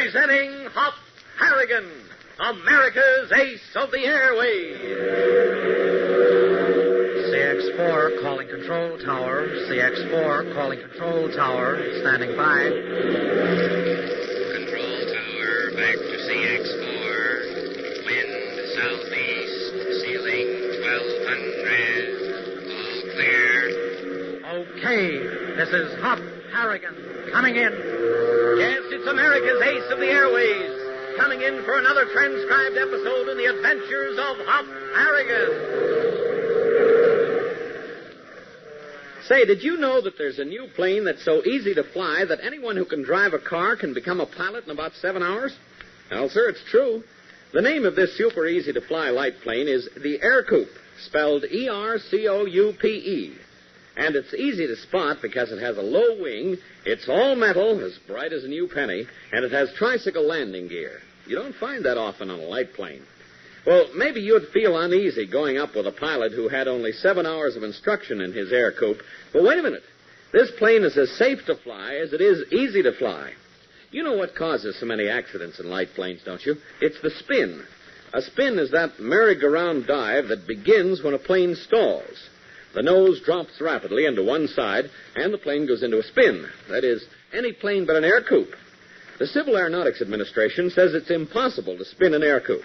Presenting Hop Harrigan, America's ace of the airways. CX-4 calling control tower. CX-4 calling control tower. Standing by. Control tower, back to CX-4. Wind southeast, ceiling 1200. All clear. Okay, this is Hop Harrigan coming in. Yes, it's America's ace of the airways. Coming in for another transcribed episode in the adventures of Hop Harrigan. Say, did you know that there's a new plane that's so easy to fly that anyone who can drive a car can become a pilot in about 7 hours? Well, sir, it's true. The name of this super easy-to-fly light plane is the Aircoupe, spelled E-R-C-O-U-P-E. And it's easy to spot because it has a low wing, it's all metal, as bright as a new penny, and it has tricycle landing gear. You don't find that often on a light plane. Well, maybe you'd feel uneasy going up with a pilot who had only 7 hours of instruction in his Aircoupe. But wait a minute. This plane is as safe to fly as it is easy to fly. You know what causes so many accidents in light planes, don't you? It's the spin. A spin is that merry-go-round dive that begins when a plane stalls. The nose drops rapidly into one side, and the plane goes into a spin. That is, any plane but an Aircoupe. The Civil Aeronautics Administration says it's impossible to spin an Aircoupe.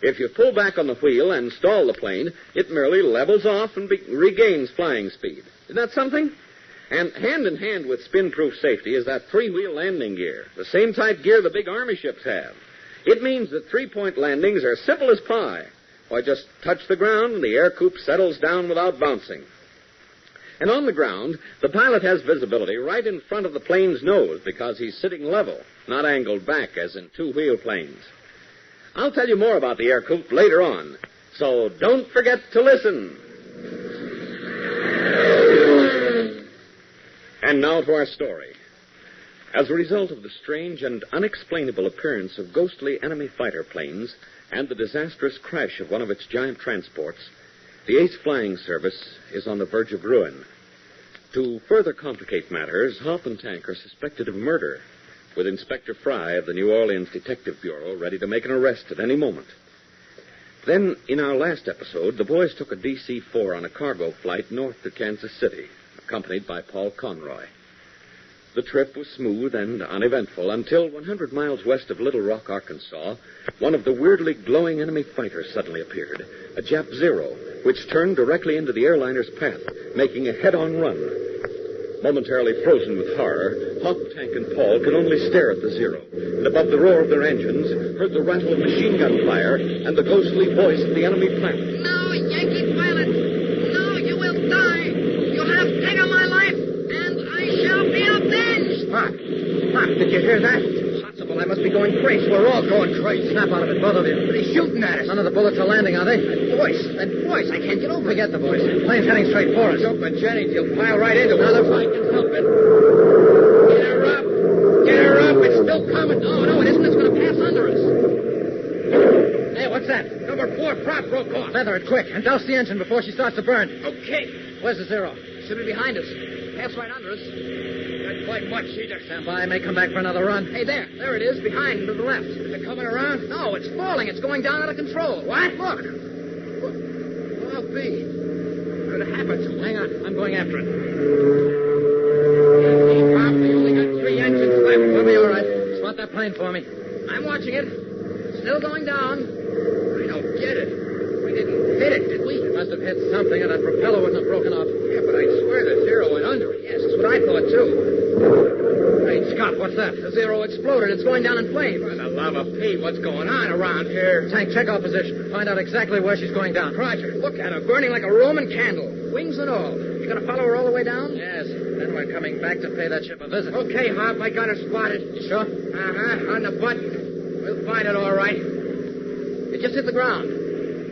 If you pull back on the wheel and stall the plane, it merely levels off and regains flying speed. Isn't that something? And hand in hand with spin-proof safety is that three-wheel landing gear, the same type gear the big Army ships have. It means that three-point landings are simple as pie. Why, just touch the ground and the Aircoupe settles down without bouncing. And on the ground, the pilot has visibility right in front of the plane's nose because he's sitting level, not angled back as in two-wheel planes. I'll tell you more about the Aircoupe later on, so don't forget to listen. And now to our story. As a result of the strange and unexplainable appearance of ghostly enemy fighter planes and the disastrous crash of one of its giant transports, the Ace Flying Service is on the verge of ruin. To further complicate matters, Hop and Tank are suspected of murder, with Inspector Fry of the New Orleans Detective Bureau ready to make an arrest at any moment. Then, in our last episode, the boys took a DC-4 on a cargo flight north to Kansas City, accompanied by Paul Conroy. The trip was smooth and uneventful until 100 miles west of Little Rock, Arkansas, one of the weirdly glowing enemy fighters suddenly appeared, a Jap Zero, which turned directly into the airliner's path, making a head-on run. Momentarily frozen with horror, Hop, Tank, and Paul could only stare at the Zero, and above the roar of their engines, heard the rattle of machine gun fire and the ghostly voice of the enemy pilot. No, Yankee pilot! No, you will die! You have taken my life, and I shall be avenged! Hop, did you hear that? Possible. I must be going crazy. We're all going crazy. Snap out of it, both of you. They're shooting at us. None of the bullets are landing, are they? That voice. I can't get over it. Forget the voice. Plane's heading straight for us. But Jennings, you'll pile right into it. Another fight can help it. Get her up! Get her up! It's still coming. No, it isn't. It's going to pass under us. Hey, what's that? Number 4 prop broke off. Feather it quick and douse the engine before she starts to burn. Okay. Where's the Zero? Should be behind us. Pass right under us. Not quite much either. Stand by. May come back for another run. Hey, there it is, behind and to the left. Is it coming around? No, it's falling. It's going down out of control. What? Look. Well, be. What happened to it? Hang on. I'm going after it. Pop, we only got 3 engines left. We'll be all right. Spot that plane for me. I'm watching it. Still going down. I don't get it. We didn't hit it, did we? It must have hit something, and that propeller wouldn't have broken off. Yeah, but I swear the Zero went under it. Yes, that's what I thought, too. Hey, Scott, what's that? The Zero exploded. It's going down in flames. For the love of Pete, what's going on around here? Tank, check our position. Find out exactly where she's going down. Roger. Look at her, burning like a Roman candle. Wings and all. You going to follow her all the way down? Yes. Then we're coming back to pay that ship a visit. Okay, Hop, I got her spotted. You sure? Uh-huh, on the button. We'll find it all right. It just hit the ground.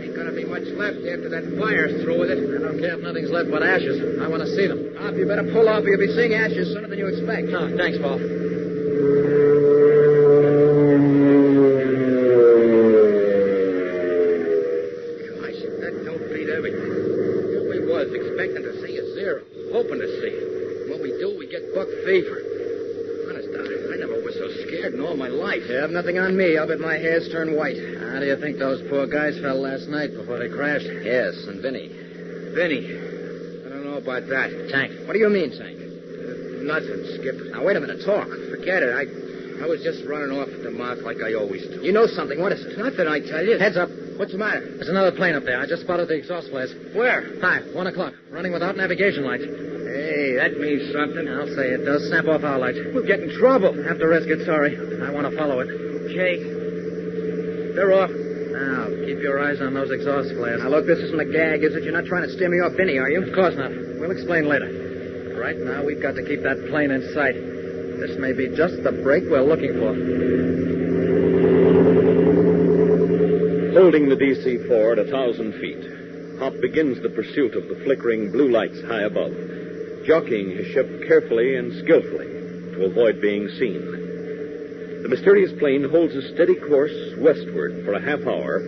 Ain't gonna be much left after that fire's through with it. I don't care if nothing's left but ashes. I want to see them. Hop, you better pull off or you'll be seeing ashes sooner than you expect. No, thanks, Paul. Gosh, that don't beat everything. Here we was expecting to see a Zero, hoping to see it. When we do, we get buck fever. Honest, I never was so scared in all my life. You have nothing on me. I'll bet my hair's turned white. How do you think those poor guys felt last night before they crashed? Yes, and Vinny. Vinny. I don't know about that. Tank. What do you mean, Tank? Nothing, Skip. Now, wait a minute. Talk. Forget it. I was just running off at the mouth like I always do. You know something. What is it? Nothing, I tell you. Heads up. What's the matter? There's another plane up there. I just spotted the exhaust flares. Where? 1 o'clock. Running without navigation lights. Hey, that means something. I'll say it does. Snap off our lights. We'll get in trouble. Have to risk it, sorry. I want to follow it. Okay. They're off. Now, keep your eyes on those exhaust flares. Now, look, this isn't a gag, is it? You're not trying to steer me off Vinny, are you? Of course not. We'll explain later. Right now, we've got to keep that plane in sight. This may be just the break we're looking for. Holding the DC-4 at 1,000 feet, Hop begins the pursuit of the flickering blue lights high above, jockeying his ship carefully and skillfully to avoid being seen. The mysterious plane holds a steady course westward for a half hour,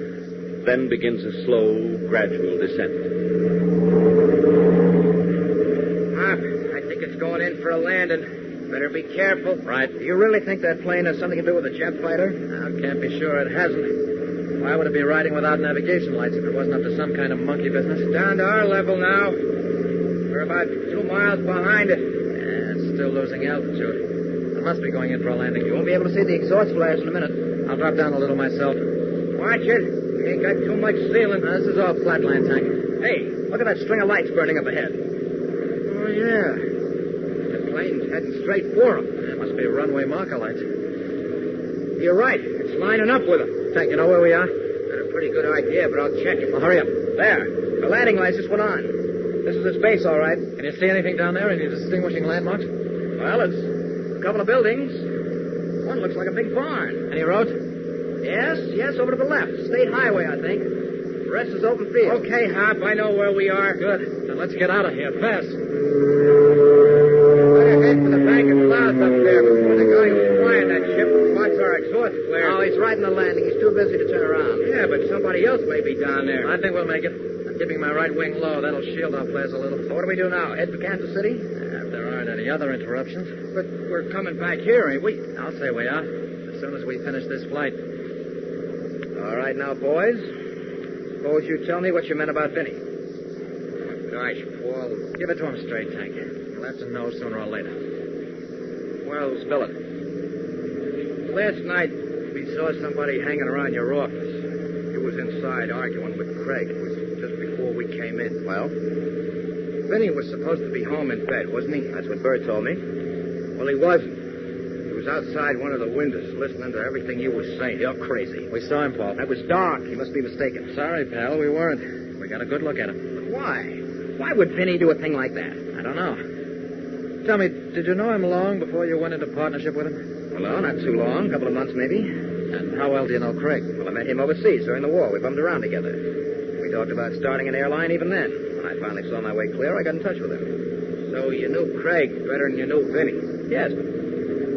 then begins a slow, gradual descent. Hop, I think it's going in for a landing. Better be careful. Right. Do you really think that plane has something to do with the jet fighter? I can't be sure it hasn't. Why would it be riding without navigation lights if it wasn't up to some kind of monkey business? Down to our level now. We're about 2 miles behind it. Yeah, it's still losing altitude. It must be going in for a landing. You won't be able to see the exhaust flares in a minute. I'll drop down a little myself. Watch it. We ain't got too much ceiling. This is all flatline, Tank. Hey, look at that string of lights burning up ahead. Oh, yeah. The plane's heading straight for them. It must be runway marker lights. You're right. It's lining up with them. Tank, you know where we are? Got a pretty good idea, but I'll check it. Well, hurry up. There. The landing lights just went on. This is its base, all right. Can you see anything down there? Any distinguishing landmarks? Well, it's a couple of buildings. One looks like a big barn. Any roads? Yes, over to the left. State highway, I think. The rest is open field. Okay, Hop, I know where we are. Good. Then let's get out of here fast. Better head for the bank of clouds up there before the guy who's flying that ship spots our exhaust flare. Oh, he's right in the landing. He's too busy to turn around. Yeah, but somebody else may be down there. I think we'll make it. I'm keeping my right wing low. That'll shield our flares a little. So what do we do now? Head for Kansas City? If there aren't any other interruptions. But we're coming back here, ain't we? I'll say we are. As soon as we finish this flight. All right, now, boys. Suppose you tell me what you meant about Vinny. Gosh, Paul. Give it to him straight, Tank. We'll have to know sooner or later. Well, Spill it. last night we saw somebody hanging around your office. He was inside arguing with Craig. It was just before we came in. Well? Vinny was supposed to be home in bed, wasn't he? That's what Bird told me. Well, he wasn't. He was outside one of the windows listening to everything you were saying. You're crazy. We saw him, Paul. That was dark. You must be mistaken. Sorry, pal, we weren't. We got a good look at him. But why? Why would Vinny do a thing like that? I don't know. Tell me, did you know him long before you went into partnership with him? Well, no, not too long. A couple of months, maybe. And how well do you know Craig? Well, I met him overseas during the war. We bummed around together. We talked about starting an airline even then. When I finally saw my way clear, I got in touch with him. So you knew Craig better than you knew Vinny. Yes, but...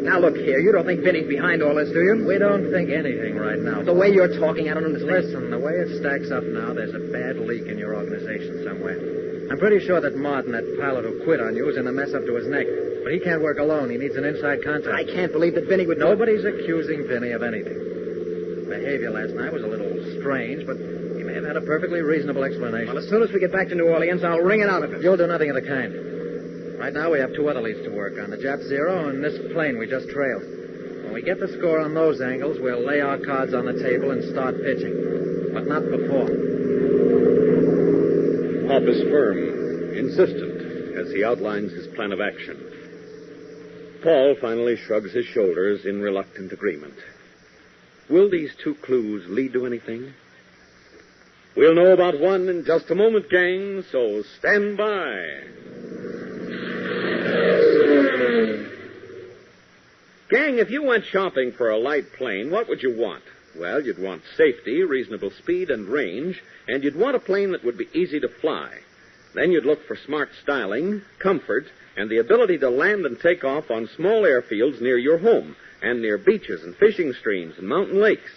Now, look here. You don't think Vinny's behind all this, do you? We don't think anything right now. The way you're talking, I don't understand. Listen, the way it stacks up now, there's a bad leak in your organization somewhere. I'm pretty sure that Martin, that pilot who quit on you, is in a mess up to his neck. But he can't work alone. He needs an inside contact. I can't believe that Vinny would... Nobody's accusing Vinny of anything. His behavior last night was a little strange, but he may have had a perfectly reasonable explanation. Well, as soon as we get back to New Orleans, I'll wring it out of him. You'll do nothing of the kind. Right now, we have two other leads to work on, the Jap Zero and this plane we just trailed. When we get the score on those angles, we'll lay our cards on the table and start pitching. But not before. Hop is firm, insistent, as he outlines his plan of action. Paul finally shrugs his shoulders in reluctant agreement. Will these two clues lead to anything? We'll know about one in just a moment, gang, so stand by. Gang, if you went shopping for a light plane, what would you want? Well, you'd want safety, reasonable speed, and range, and you'd want a plane that would be easy to fly. Then you'd look for smart styling, comfort, and the ability to land and take off on small airfields near your home and near beaches and fishing streams and mountain lakes.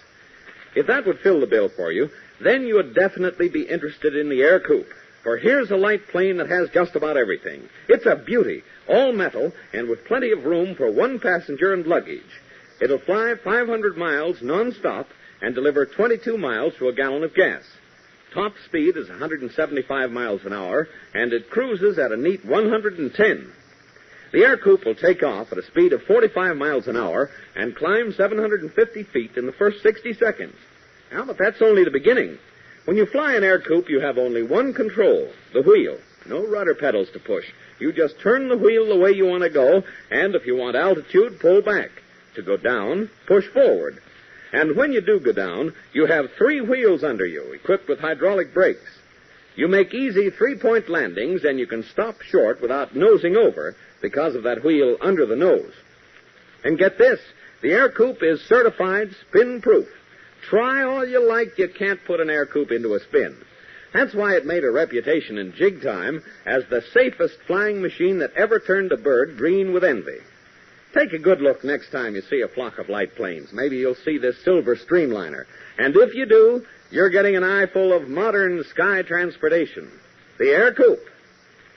If that would fill the bill for you, then you would definitely be interested in the Air Coupe. For here's a light plane that has just about everything. It's a beauty, all metal, and with plenty of room for one passenger and luggage. It'll fly 500 miles nonstop and deliver 22 miles to a gallon of gas. Top speed is 175 miles an hour, and it cruises at a neat 110. The air coupe will take off at a speed of 45 miles an hour and climb 750 feet in the first 60 seconds. Now, but that's only the beginning. When you fly an air coupe, you have only one control, the wheel. No rudder pedals to push. You just turn the wheel the way you want to go, and if you want altitude, pull back. To go down, push forward. And when you do go down, you have 3 wheels under you, equipped with hydraulic brakes. You make easy 3-point landings, and you can stop short without nosing over because of that wheel under the nose. And get this, the air coupe is certified spin-proof. Try all you like, you can't put an air coupe into a spin. That's why it made a reputation in jig time as the safest flying machine that ever turned a bird green with envy. Take a good look next time you see a flock of light planes. Maybe you'll see this silver streamliner. And if you do, you're getting an eyeful of modern sky transportation. The air coupe.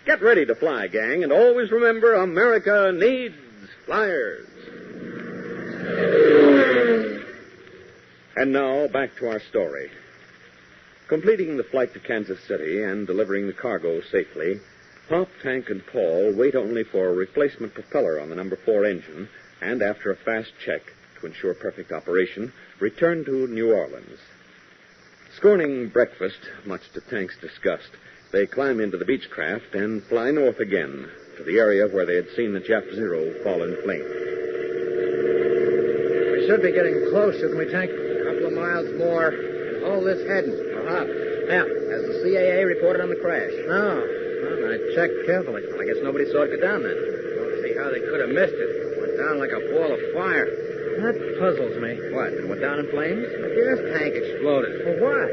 Get ready to fly, gang, and always remember America needs flyers. And now, back to our story. Completing the flight to Kansas City and delivering the cargo safely, Hop, Tank, and Paul wait only for a replacement propeller on the number 4 engine, and after a fast check to ensure perfect operation, return to New Orleans. Scorning breakfast, much to Tank's disgust, they climb into the Beechcraft and fly north again to the area where they had seen the Jap Zero fall in flames. We should be getting close, shouldn't we, Tank? A couple of miles more, and hold this heading. Uh-huh. Yeah. Has the CAA reported on the crash? No. Well, I checked carefully. Well, I guess nobody saw it go down then. Don't see how they could have missed it. It went down like a ball of fire. That puzzles me. What, it went down in flames? The gas tank exploded. For what?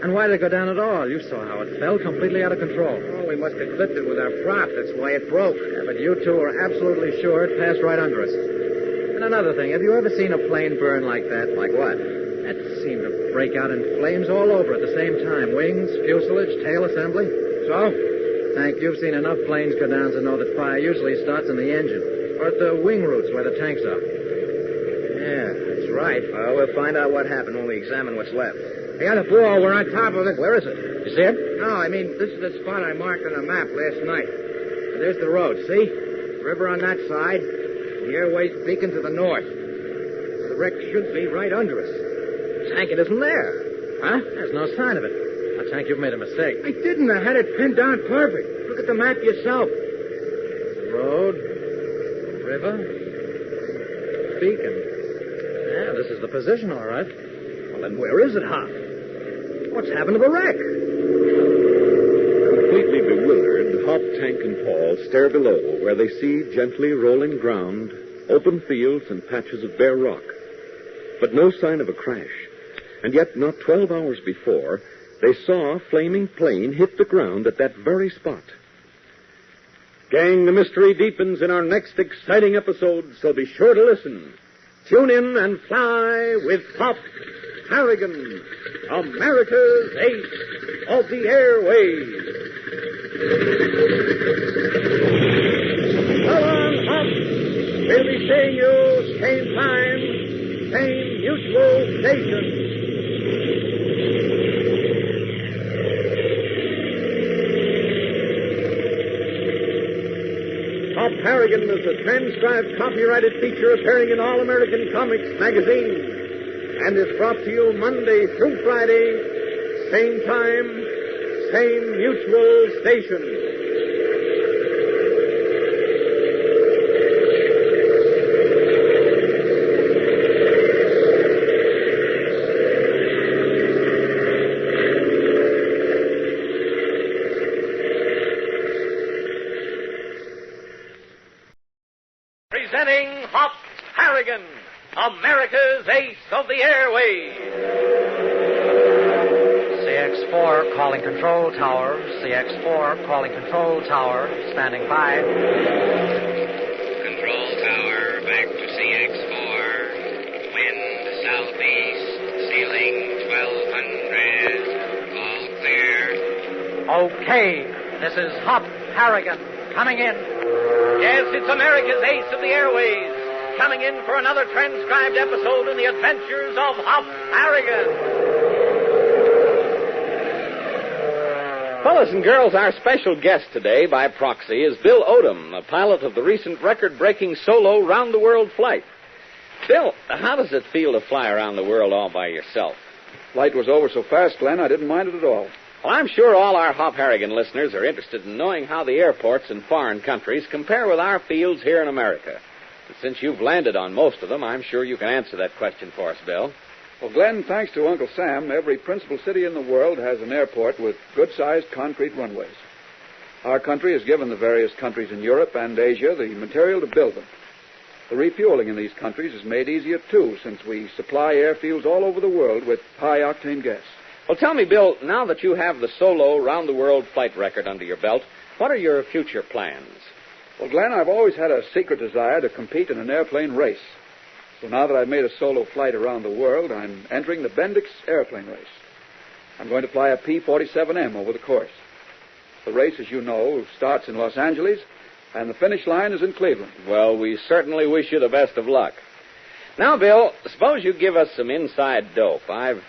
And why did it go down at all? You saw how it fell, completely out of control. Oh, we must have clipped it with our prop. That's why it broke. Yeah, but you two are absolutely sure it passed right under us. And another thing, have you ever seen a plane burn like that? Like what? That seemed to break out in flames all over at the same time. Wings, fuselage, tail assembly. So? Tank, you've seen enough planes go down to know that fire usually starts in the engine. Or at the wing roots where the tanks are. Yeah, that's right. Well, we'll find out what happened when we examine what's left. The other ball, we're on top of it. Where is it? You see it? No, I mean, this is the spot I marked on the map last night. There's the road, see? River on that side. The airways beacon to the north. The wreck should be right under us. Tank, it isn't there. Huh? There's no sign of it. Now, Tank, you've made a mistake. I didn't. I had it pinned down perfect. Look at the map yourself. Road, river, beacon. Yeah, this is the position, all right. Well, then where is it, Hop? What's happened to the wreck? Completely bewildered, Hop, Tank, and Paul stare below where they see gently rolling ground, open fields, and patches of bare rock. But no sign of a crash. And yet, not 12 hours before, they saw a flaming plane hit the ground at that very spot. Gang, the mystery deepens in our next exciting episode, so be sure to listen. Tune in and fly with Hop Harrigan, America's ace of the airways. So long, Hop. We'll be seeing you same time, same mutual station. Hop Harrigan is a transcribed, copyrighted feature appearing in All American Comics magazine and is brought to you Monday through Friday, same time, same mutual station. Presenting Hop Harrigan, America's ace of the airways. CX-4 calling control tower. CX-4 calling control tower. Standing by. Control tower, back to CX-4. Wind southeast, ceiling 1200. All clear. Okay. This is Hop Harrigan coming in. Yes, it's America's ace of the airways. coming in for another transcribed episode in the Adventures of Hop Harrigan. Fellas and girls, our special guest today by proxy is Bill Odom, the pilot of the recent record-breaking solo round-the-world flight. Bill, how does it feel to fly around the world all by yourself? Flight was over so fast, Glenn, I didn't mind it at all. Well, I'm sure all our Hop Harrigan listeners are interested in knowing how the airports in foreign countries compare with our fields here in America. And since you've landed on most of them, I'm sure you can answer that question for us, Bill. Well, Glenn, thanks to Uncle Sam, every principal city in the world has an airport with good-sized concrete runways. Our country has given the various countries in Europe and Asia the material to build them. The refueling in these countries is made easier, too, since we supply airfields all over the world with high-octane gas. Well, tell me, Bill, now that you have the solo round-the-world flight record under your belt, what are your future plans? Well, Glenn, I've always had a secret desire to compete in an airplane race. So now that I've made a solo flight around the world, I'm entering the Bendix airplane race. I'm going to fly a P-47M over the course. The race, as you know, starts in Los Angeles, and the finish line is in Cleveland. Well, we certainly wish you the best of luck. Now, Bill, suppose you give us some inside dope. I've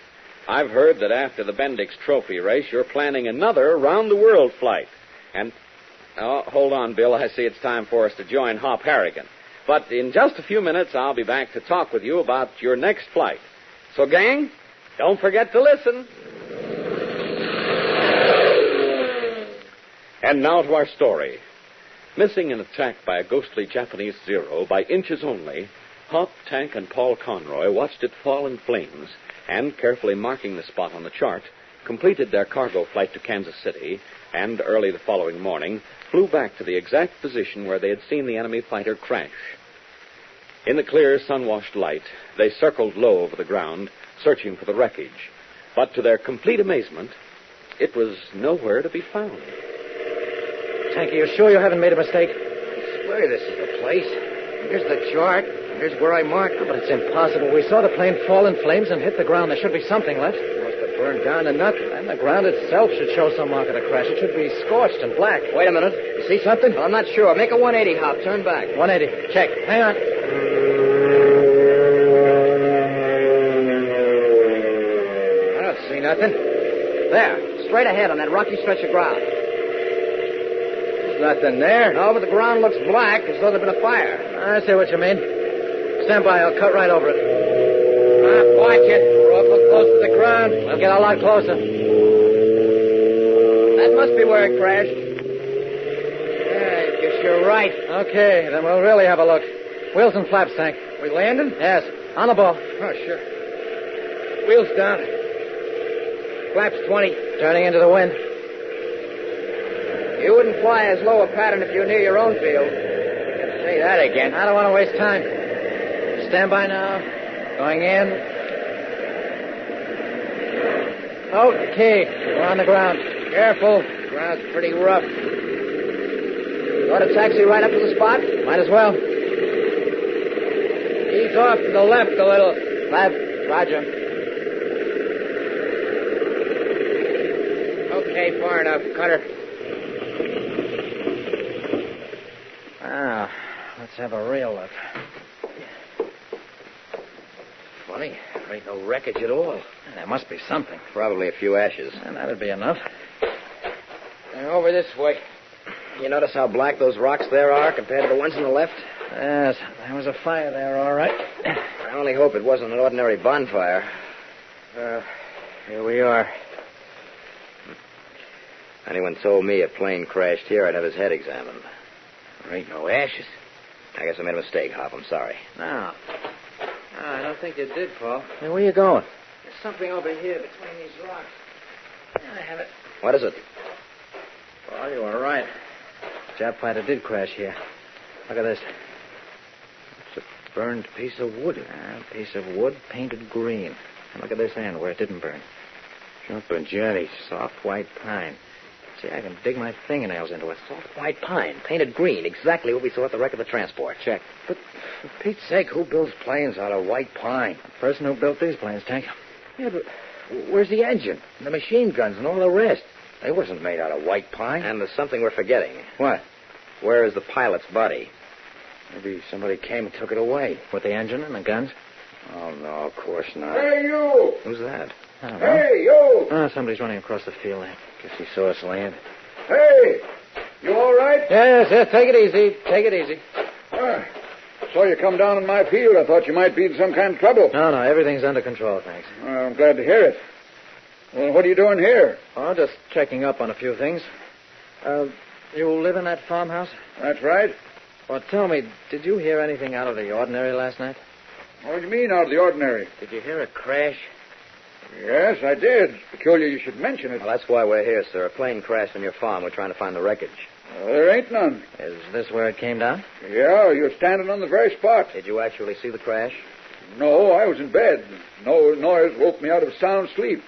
heard that after the Bendix Trophy race, you're planning another round-the-world flight. And, hold on, Bill. I see it's time for us to join Hop Harrigan. But in just a few minutes, I'll be back to talk with you about your next flight. So, gang, don't forget to listen. And now to our story. Missing and attacked by a ghostly Japanese Zero by inches only, Hop, Tank, and Paul Conroy watched it fall in flames and, carefully marking the spot on the chart, completed their cargo flight to Kansas City and, early the following morning, flew back to the exact position where they had seen the enemy fighter crash. In the clear, sun-washed light, they circled low over the ground, searching for the wreckage. But to their complete amazement, it was nowhere to be found. Tank, are you sure you haven't made a mistake? I swear this is the place. Here's the chart. Here's where I marked it. But it's impossible. We saw the plane fall in flames and hit the ground. There should be something left. It must have burned down to nothing. And the ground itself should show some mark of the crash. It should be scorched and black. Wait a minute. You see something? Well, I'm not sure. Make a 180, Hop. Turn back. 180. Check. Hang on. I don't see nothing. There. Straight ahead on that rocky stretch of ground. There's nothing there. No, but the ground looks black as though there'd been a fire. I see what you mean. Stand by. I'll cut right over it. Watch it. We're awful close to the ground. We'll get a lot closer. That must be where it crashed. Yeah, I guess you're right. Okay, then we'll really have a look. Wheels and flaps, Tank. We landing? Yes. On the ball. Oh, sure. Wheels down. Flaps 20. Turning into the wind. You wouldn't fly as low a pattern if you were near your own field. Say that again. I don't want to waste time. Stand by now. Going in. Okay. We're on the ground. Careful. The ground's pretty rough. You want to taxi right up to the spot? Might as well. Ease off to the left a little. Left. Roger. Okay, far enough. Cutter. Now, let's have a real look. Funny. There ain't no wreckage at all. There must be something. Probably a few ashes. And that'd be enough. Over this way. You notice how black those rocks there are compared to the ones on the left? Yes, there was a fire there, all right. I only hope it wasn't an ordinary bonfire. Here we are. Anyone told me a plane crashed here, I'd have his head examined. There ain't no ashes. I guess I made a mistake, Hop. I'm sorry. No. I don't think you did, Paul. Hey, where you going? There's something over here between these rocks. I have it. What is it? Oh, you were right. Jap fighter did crash here. Look at this. It's a burned piece of wood. A piece of wood painted green. And look at this end where it didn't burn. Jumping Jenny. Soft white pine. See, I can dig my fingernails into it. Soft white pine, painted green. Exactly what we saw at the wreck of the transport. Check. But for Pete's sake, who builds planes out of white pine? The person who built these planes, Tank. Yeah, but where's the engine? And the machine guns and all the rest? They wasn't made out of white pine. And there's something we're forgetting. What? Where is the pilot's body? Maybe somebody came and took it away. With the engine and the guns? Oh, no, of course not. Hey, you! Who's that? I don't know. Hey, you! Oh, somebody's running across the field. I guess he saw us land. Hey! You all right? Yes. Take it easy. Take it easy. Saw you come down in my field. I thought you might be in some kind of trouble. No, everything's under control, thanks. Well, I'm glad to hear it. Well, what are you doing here? Oh, just checking up on a few things. You live in that farmhouse? That's right. Well, tell me, did you hear anything out of the ordinary last night? What do you mean, out of the ordinary? Did you hear a crash? Yes, I did. It's peculiar you should mention it. Well, that's why we're here, sir. A plane crashed on your farm. We're trying to find the wreckage. There ain't none. Is this where it came down? Yeah, you're standing on the very spot. Did you actually see the crash? No, I was in bed. No noise woke me out of sound sleep.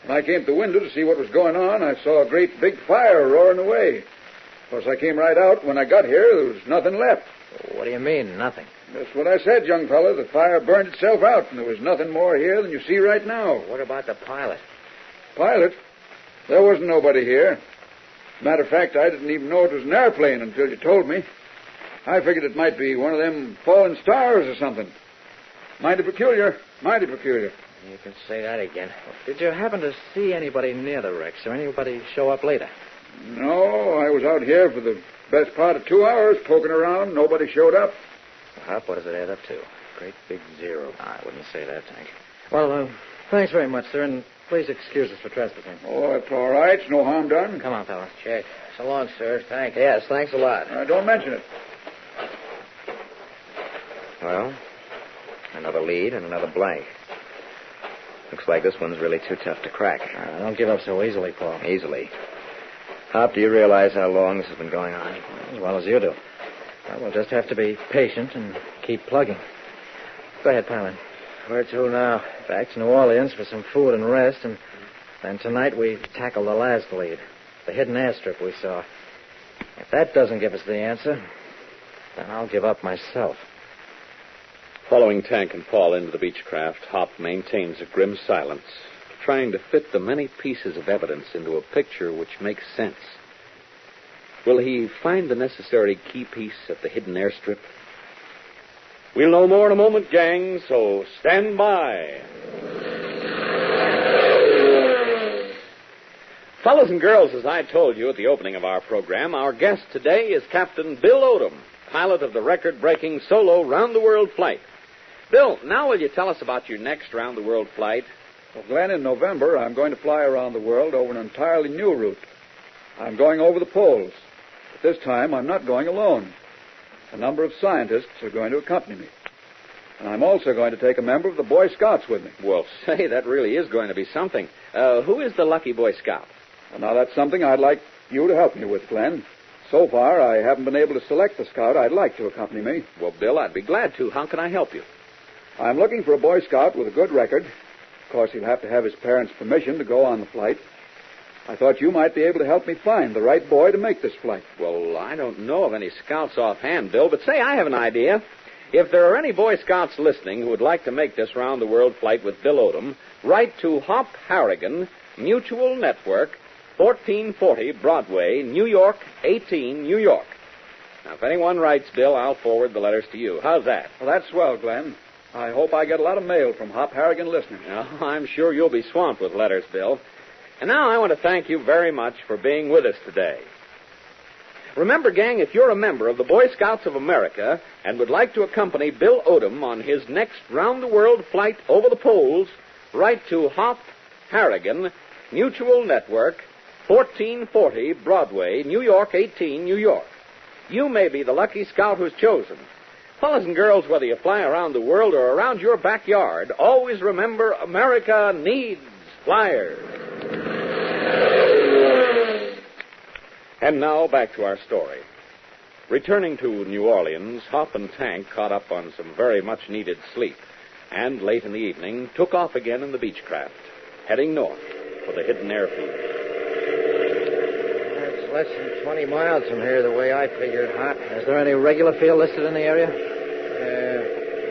When I came to the window to see what was going on, I saw a great big fire roaring away. Of course, I came right out. When I got here, there was nothing left. What do you mean, nothing? That's what I said, young fella. The fire burned itself out, and there was nothing more here than you see right now. What about the pilot? Pilot? There wasn't nobody here. Matter of fact, I didn't even know it was an airplane until you told me. I figured it might be one of them fallen stars or something. Mighty peculiar. Mighty peculiar. You can say that again. Did you happen to see anybody near the wrecks or anybody show up later? No, I was out here for the best part of 2 hours poking around. Nobody showed up. Hop, what does it add up to? Great big zero. I wouldn't say that, Tank. Well, thanks very much, sir, and please excuse us for trespassing. Oh, that's all right. It's no harm done. Come on, fella. Check. So long, sir. Thanks. Yes, thanks a lot. Don't mention it. Well, another lead and another blank. Looks like this one's really too tough to crack. Don't give up so easily, Paul. Easily. Hop, do you realize how long this has been going on? As well as you do. Well, we'll just have to be patient and keep plugging. Go ahead, pilot. Where to now? Back to New Orleans for some food and rest, and then tonight we tackle the last lead, the hidden airstrip we saw. If that doesn't give us the answer, then I'll give up myself. Following Tank and Paul into the Beechcraft, Hop maintains a grim silence, trying to fit the many pieces of evidence into a picture which makes sense. Will he find the necessary key piece at the hidden airstrip? We'll know more in a moment, gang, so stand by. Fellows and girls, as I told you at the opening of our program, our guest today is Captain Bill Odom, pilot of the record-breaking solo round-the-world flight. Bill, now will you tell us about your next round-the-world flight? Well, Glenn, in November, I'm going to fly around the world over an entirely new route. I'm going over the poles. But this time, I'm not going alone. A number of scientists are going to accompany me. And I'm also going to take a member of the Boy Scouts with me. Well, say, that really is going to be something. Who is the lucky Boy Scout? Well, now, that's something I'd like you to help me with, Glenn. So far, I haven't been able to select the scout I'd like to accompany me. Well, Bill, I'd be glad to. How can I help you? I'm looking for a Boy Scout with a good record. Of course, he'll have to have his parents' permission to go on the flight. I thought you might be able to help me find the right boy to make this flight. Well, I don't know of any scouts offhand, Bill, but say, I have an idea. If there are any Boy Scouts listening who would like to make this round-the-world flight with Bill Odom, write to Hop Harrigan, Mutual Network, 1440 Broadway, New York, 18, New York. Now, if anyone writes, Bill, I'll forward the letters to you. How's that? Well, that's swell, Glenn. I hope I get a lot of mail from Hop Harrigan listeners. Oh, I'm sure you'll be swamped with letters, Bill. And now I want to thank you very much for being with us today. Remember, gang, if you're a member of the Boy Scouts of America and would like to accompany Bill Odom on his next round-the-world flight over the poles, write to Hop Harrigan, Mutual Network, 1440 Broadway, New York, 18, New York. You may be the lucky scout who's chosen. Fellas and girls, whether you fly around the world or around your backyard, always remember America needs flyers. And now back to our story. Returning to New Orleans, Hop and Tank caught up on some very much-needed sleep, and late in the evening took off again in the Beechcraft, heading north for the hidden airfield. It's less than 20 miles from here, the way I figured, Hop. Is there any regular field listed in the area?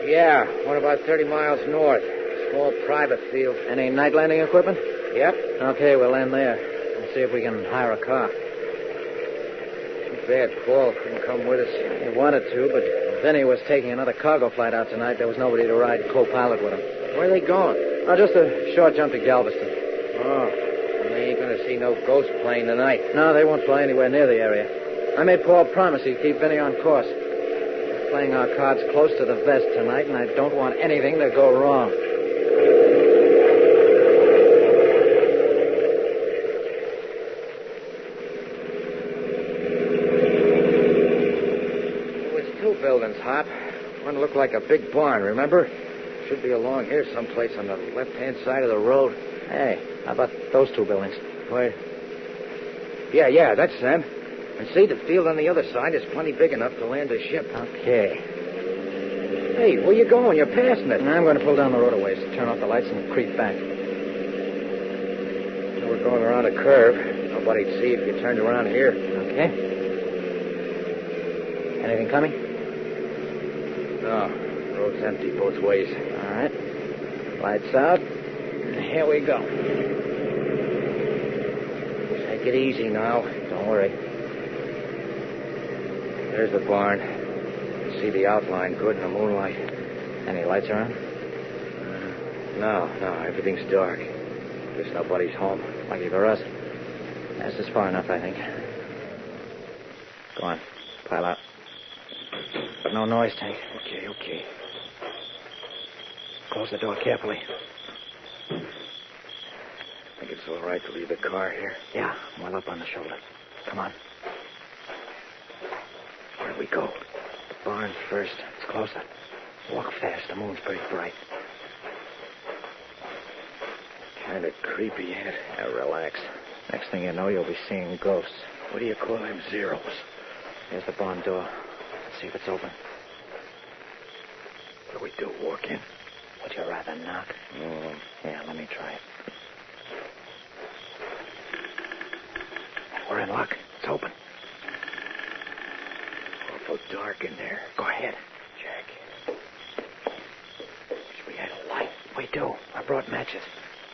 Yeah, one about 30 miles north. Small private field. Any night landing equipment? Yep. Okay, we'll land there and see if we can hire a car. Too bad Paul couldn't come with us. He wanted to, but Vinny was taking another cargo flight out tonight. There was nobody to ride co-pilot with him. Where are they going? Oh, just a short jump to Galveston. Oh, and they ain't going to see no ghost plane tonight. No, they won't fly anywhere near the area. I made Paul promise he'd keep Vinny on course. We're playing our cards close to the vest tonight, and I don't want anything to go wrong. Buildings, Hop. One looked like a big barn, remember? Should be along here someplace on the left-hand side of the road. Hey, how about those two buildings? Where? Yeah, that's them. And see, the field on the other side is plenty big enough to land a ship. Okay. Hey, where you going? You're passing it. I'm going to pull down the road a ways, turn off the lights, and creep back. We're going around a curve. Nobody'd see if you turned around here. Okay. Anything coming? No. Road's empty both ways. All right. Lights out. Here we go. Take it easy now. Don't worry. There's the barn. See the outline good in the moonlight. Any lights around? No. Everything's dark. Guess nobody's home. Lucky for us. This is far enough, I think. Go on. Pile out. But no noise, Tank. Okay. Close the door carefully. Think it's all right to leave the car here? Yeah, well up on the shoulder. Come on. Where do we go? The barn first. It's closer. Walk fast. The moon's pretty bright. Kind of creepy, ain't it? Now, relax. Next thing you know, you'll be seeing ghosts. What do you call them zeros? Here's the barn door. Let's see if it's open. What do we do, walk in? Would you rather knock? Oh. Yeah, let me try it. We're in luck. It's open. Awful dark in there. Go ahead. Jack. Wish we had a light. We do. I brought matches.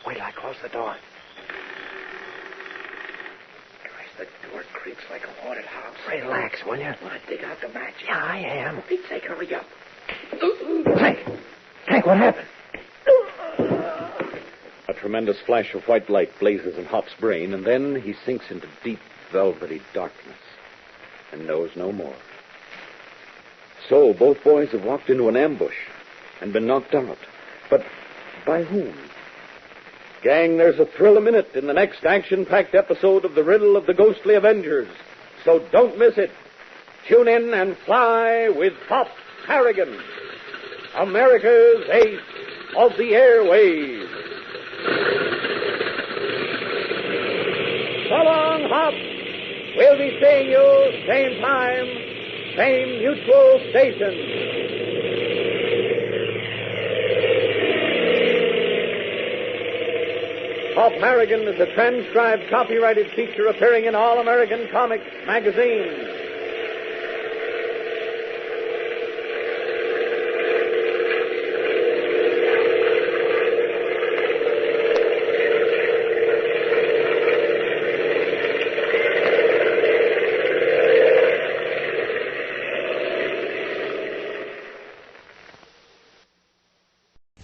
Wait till I close the door. Christ, the door creaks like a haunted house. Relax, will you? Want to dig out the matches? Yeah, I am. For Pete's sake, hurry up. Hank, what happened? A tremendous flash of white light blazes in Hop's brain, and then he sinks into deep, velvety darkness and knows no more. So both boys have walked into an ambush and been knocked out. But by whom? Gang, there's a thrill a minute in the next action-packed episode of the Riddle of the Ghostly Avengers. So don't miss it. Tune in and fly with Hop Harrigan, America's ace of the airways. So long, Hop. We'll be seeing you same time, same mutual station. Hop Harrigan is a transcribed, copyrighted feature appearing in All American Comics magazine.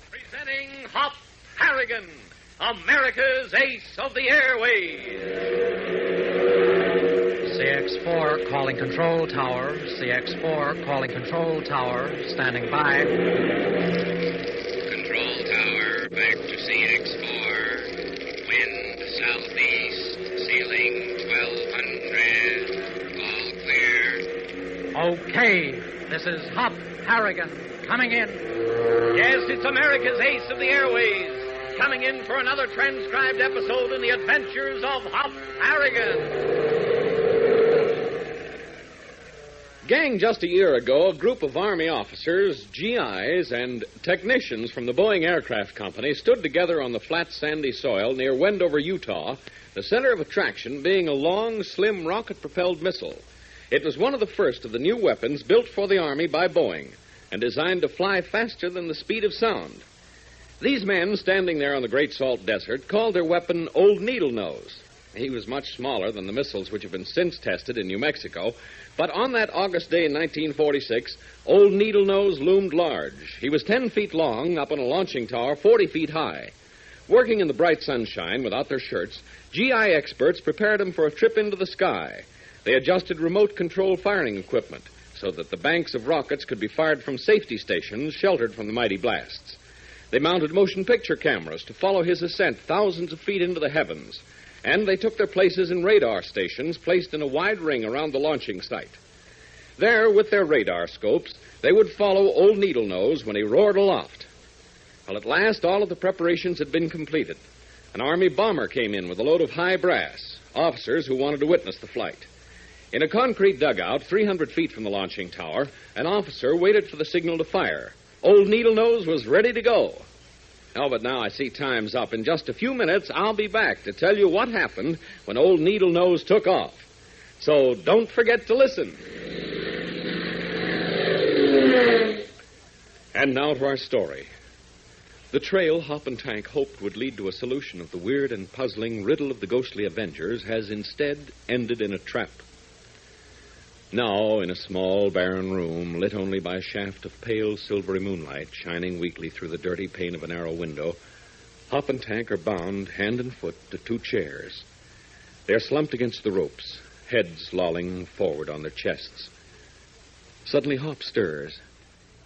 Presenting Hop Harrigan, America's ace of the airways. CX-4 calling control tower. CX-4 calling control tower. Standing by. Control tower, back to CX-4. Wind southeast, ceiling 1200. All clear. Okay, this is Hop Harrigan coming in. Yes, it's America's ace of the airways, coming in for another transcribed episode in the adventures of Hop Harrigan. Gang, just a year ago, a group of Army officers, GIs, and technicians from the Boeing Aircraft Company stood together on the flat, sandy soil near Wendover, Utah, the center of attraction being a long, slim, rocket-propelled missile. It was one of the first of the new weapons built for the Army by Boeing and designed to fly faster than the speed of sound. These men, standing there on the Great Salt Desert, called their weapon Old Needle Nose. He was much smaller than the missiles which have been since tested in New Mexico. But on that August day in 1946, old Needle-Nose loomed large. He was 10 feet long, up on a launching tower 40 feet high. Working in the bright sunshine without their shirts, GI experts prepared him for a trip into the sky. They adjusted remote-control firing equipment so that the banks of rockets could be fired from safety stations sheltered from the mighty blasts. They mounted motion picture cameras to follow his ascent thousands of feet into the heavens. And they took their places in radar stations placed in a wide ring around the launching site. There, with their radar scopes, they would follow old Needle-Nose when he roared aloft. Well, at last, all of the preparations had been completed. An Army bomber came in with a load of high brass, officers who wanted to witness the flight. In a concrete dugout 300 feet from the launching tower, an officer waited for the signal to fire. Old Needle-Nose was ready to go. Oh, but now I see time's up. In just a few minutes, I'll be back to tell you what happened when old Needle-Nose took off. So don't forget to listen. And now to our story. The trail Hop and Tank hoped would lead to a solution of the weird and puzzling riddle of the ghostly Avengers has instead ended in a trap. Now, in a small, barren room, lit only by a shaft of pale, silvery moonlight shining weakly through the dirty pane of a narrow window, Hop and Tank are bound hand and foot to 2 chairs. They're slumped against the ropes, heads lolling forward on their chests. Suddenly, Hop stirs.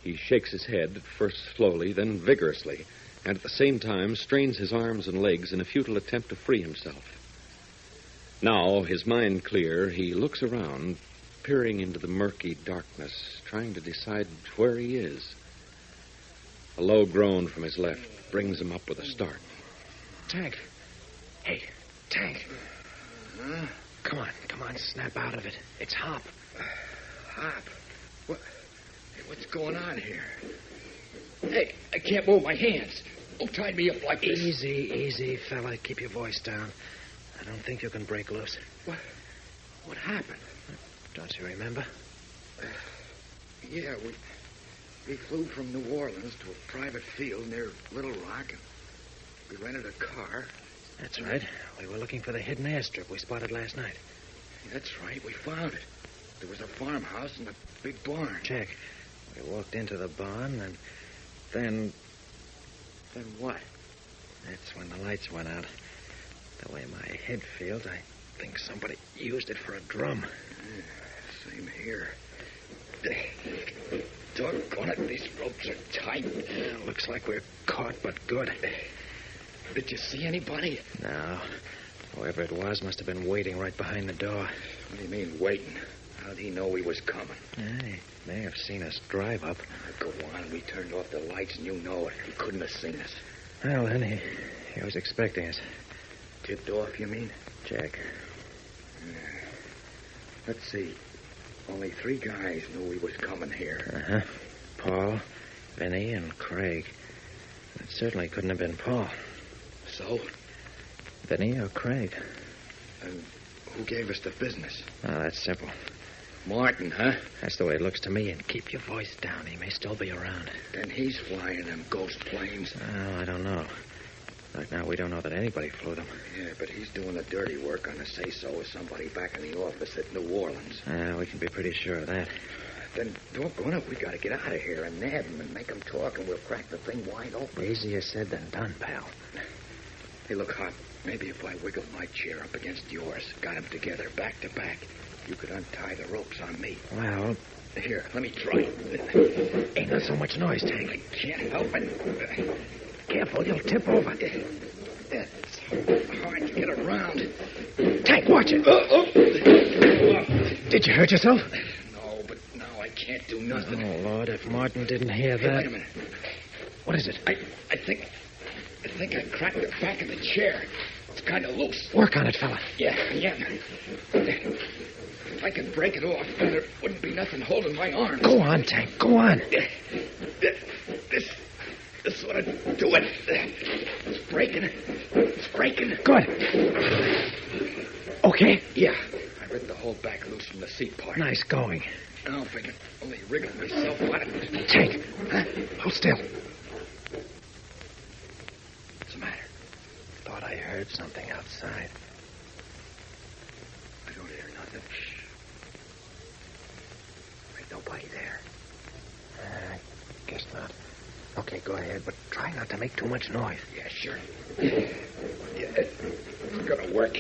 He shakes his head, at first slowly, then vigorously, and at the same time strains his arms and legs in a futile attempt to free himself. Now, his mind clear, he looks around, peering into the murky darkness, trying to decide where he is. A low groan from his left brings him up with a start. Tank. Hey, Tank. Huh? Come on, snap out of it. It's Hop. Hop? What's going on here? Hey, I can't move my hands. Don't tie me up like this. Easy, fella. Keep your voice down. I don't think you can break loose. What happened? Don't you remember? Yeah, we flew from New Orleans to a private field near Little Rock, and we rented a car. That's right. We were looking for the hidden airstrip we spotted last night. That's right. We found it. There was a farmhouse and a big barn. Check. We walked into the barn, and then... Then what? That's when the lights went out. The way my head feels, I think somebody used it for a drum. Same here. Doggone it, these ropes are tight. Looks like we're caught, but good. Did you see anybody? No. Whoever it was must have been waiting right behind the door. What do you mean, waiting? How'd he know we was coming? He may have seen us drive up. Go on, we turned off the lights and you know it. He couldn't have seen us. Well, then, he was expecting us. Tipped off, you mean? Check. Let's see. Only 3 guys knew we was coming here. Uh-huh. Paul, Vinny, and Craig. It certainly couldn't have been Paul. So? Vinny or Craig? And who gave us the business? Oh, that's simple. Martin, huh? That's the way it looks to me, and keep your voice down. He may still be around. Then he's flying them ghost planes. Oh, I don't know. Right now, we don't know that anybody flew them. Yeah, but he's doing the dirty work on the say-so with somebody back in the office at New Orleans. We can be pretty sure of that. Then, doggone it, we got to get out of here and nab him and make him talk, and we'll crack the thing wide open. Easier said than done, pal. Hey, look, Hop, maybe if I wiggled my chair up against yours, got them together back to back, you could untie the ropes on me. Well... Here, let me try. Ain't not so much noise, Tank. I can't help it. Careful, you'll tip over. It's hard to get around. Tank, watch it. Did you hurt yourself? No, but now I can't do nothing. Oh, Lord, if Martin didn't hear that... Hey, wait a minute. What is it? I think I cracked the back of the chair. It's kind of loose. Work on it, fella. Yeah. If I could break it off, then there wouldn't be nothing holding my arms. Go on, Tank. Go on. This ought to do it. It's breaking. Good. Okay? Yeah. I ripped the whole back loose from the seat part. Nice going. Now if I can only wriggle myself out of it. Tank. Huh? Hold still. What's the matter? Thought I heard something outside. nothing. Ain't nobody there. I guess not. Okay, go ahead, but try not to make too much noise. Yeah, sure. Yeah, it's gonna work.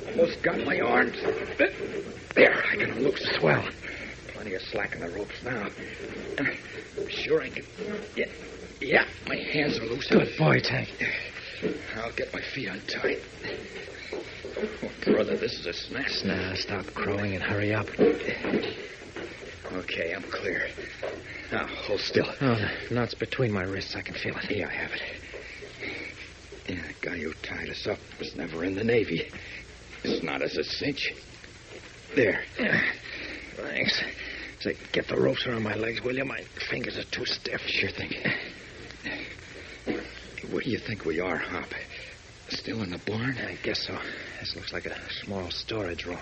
Almost got my arms. There, I can loose. Swell. Plenty of slack in the ropes now. Sure I can. Yeah, my hands are loose. Good boy, Tank. I'll get my feet untied. Oh, brother, this is a snap. Now, stop crowing and hurry up. Okay, I'm clear. Now, hold still. Oh, the knot's between my wrists. I can feel it. Yeah, I have it. Yeah, the guy who tied us up was never in the Navy. This knot is a cinch. There. Thanks. Say, get the ropes around my legs, will you? My fingers are too stiff. Sure thing. Where do you think we are, Hop? Still in the barn? I guess so. This looks like a small storage room.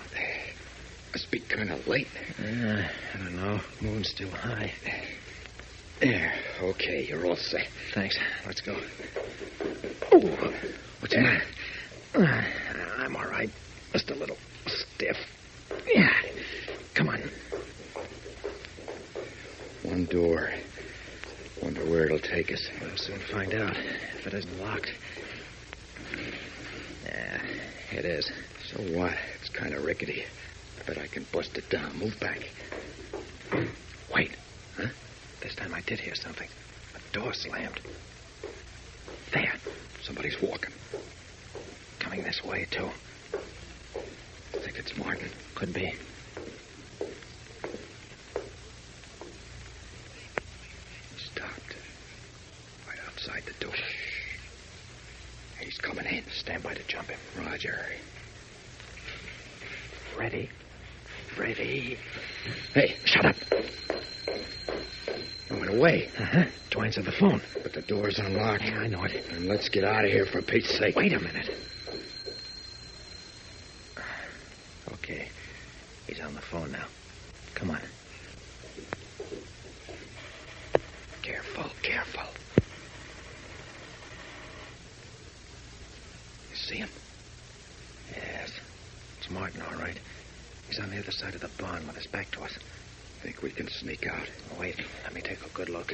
Must be kind of late. I don't know. Moon's still high. There. Okay, you're all set. Thanks. Let's go. Oh, what's the matter? I'm all right. Just a little stiff. Yeah. Come on. One door. Wonder where it'll take us. We'll soon find out if it isn't locked. Yeah, it is. So what? It's kind of rickety. I bet I can bust it down. Move back. Wait. Huh? This time I did hear something. A door slammed. There. Somebody's walking. Coming this way, too. I think it's Martin. Could be. Stopped. Right outside the door. He's coming in. Stand by to jump him. Roger. Ready? Ready. Hey, shut up. He went away. Uh-huh. To answer the phone. But the door's unlocked. Yeah, I know it. And let's get out of here for Pete's sake. Wait a minute. Okay. He's on the phone now. Come on. Careful, careful. You see him? Yes. It's Martin, all right. He's on the other side of the barn with his back to us. Think we can sneak out? Wait, let me take a good look.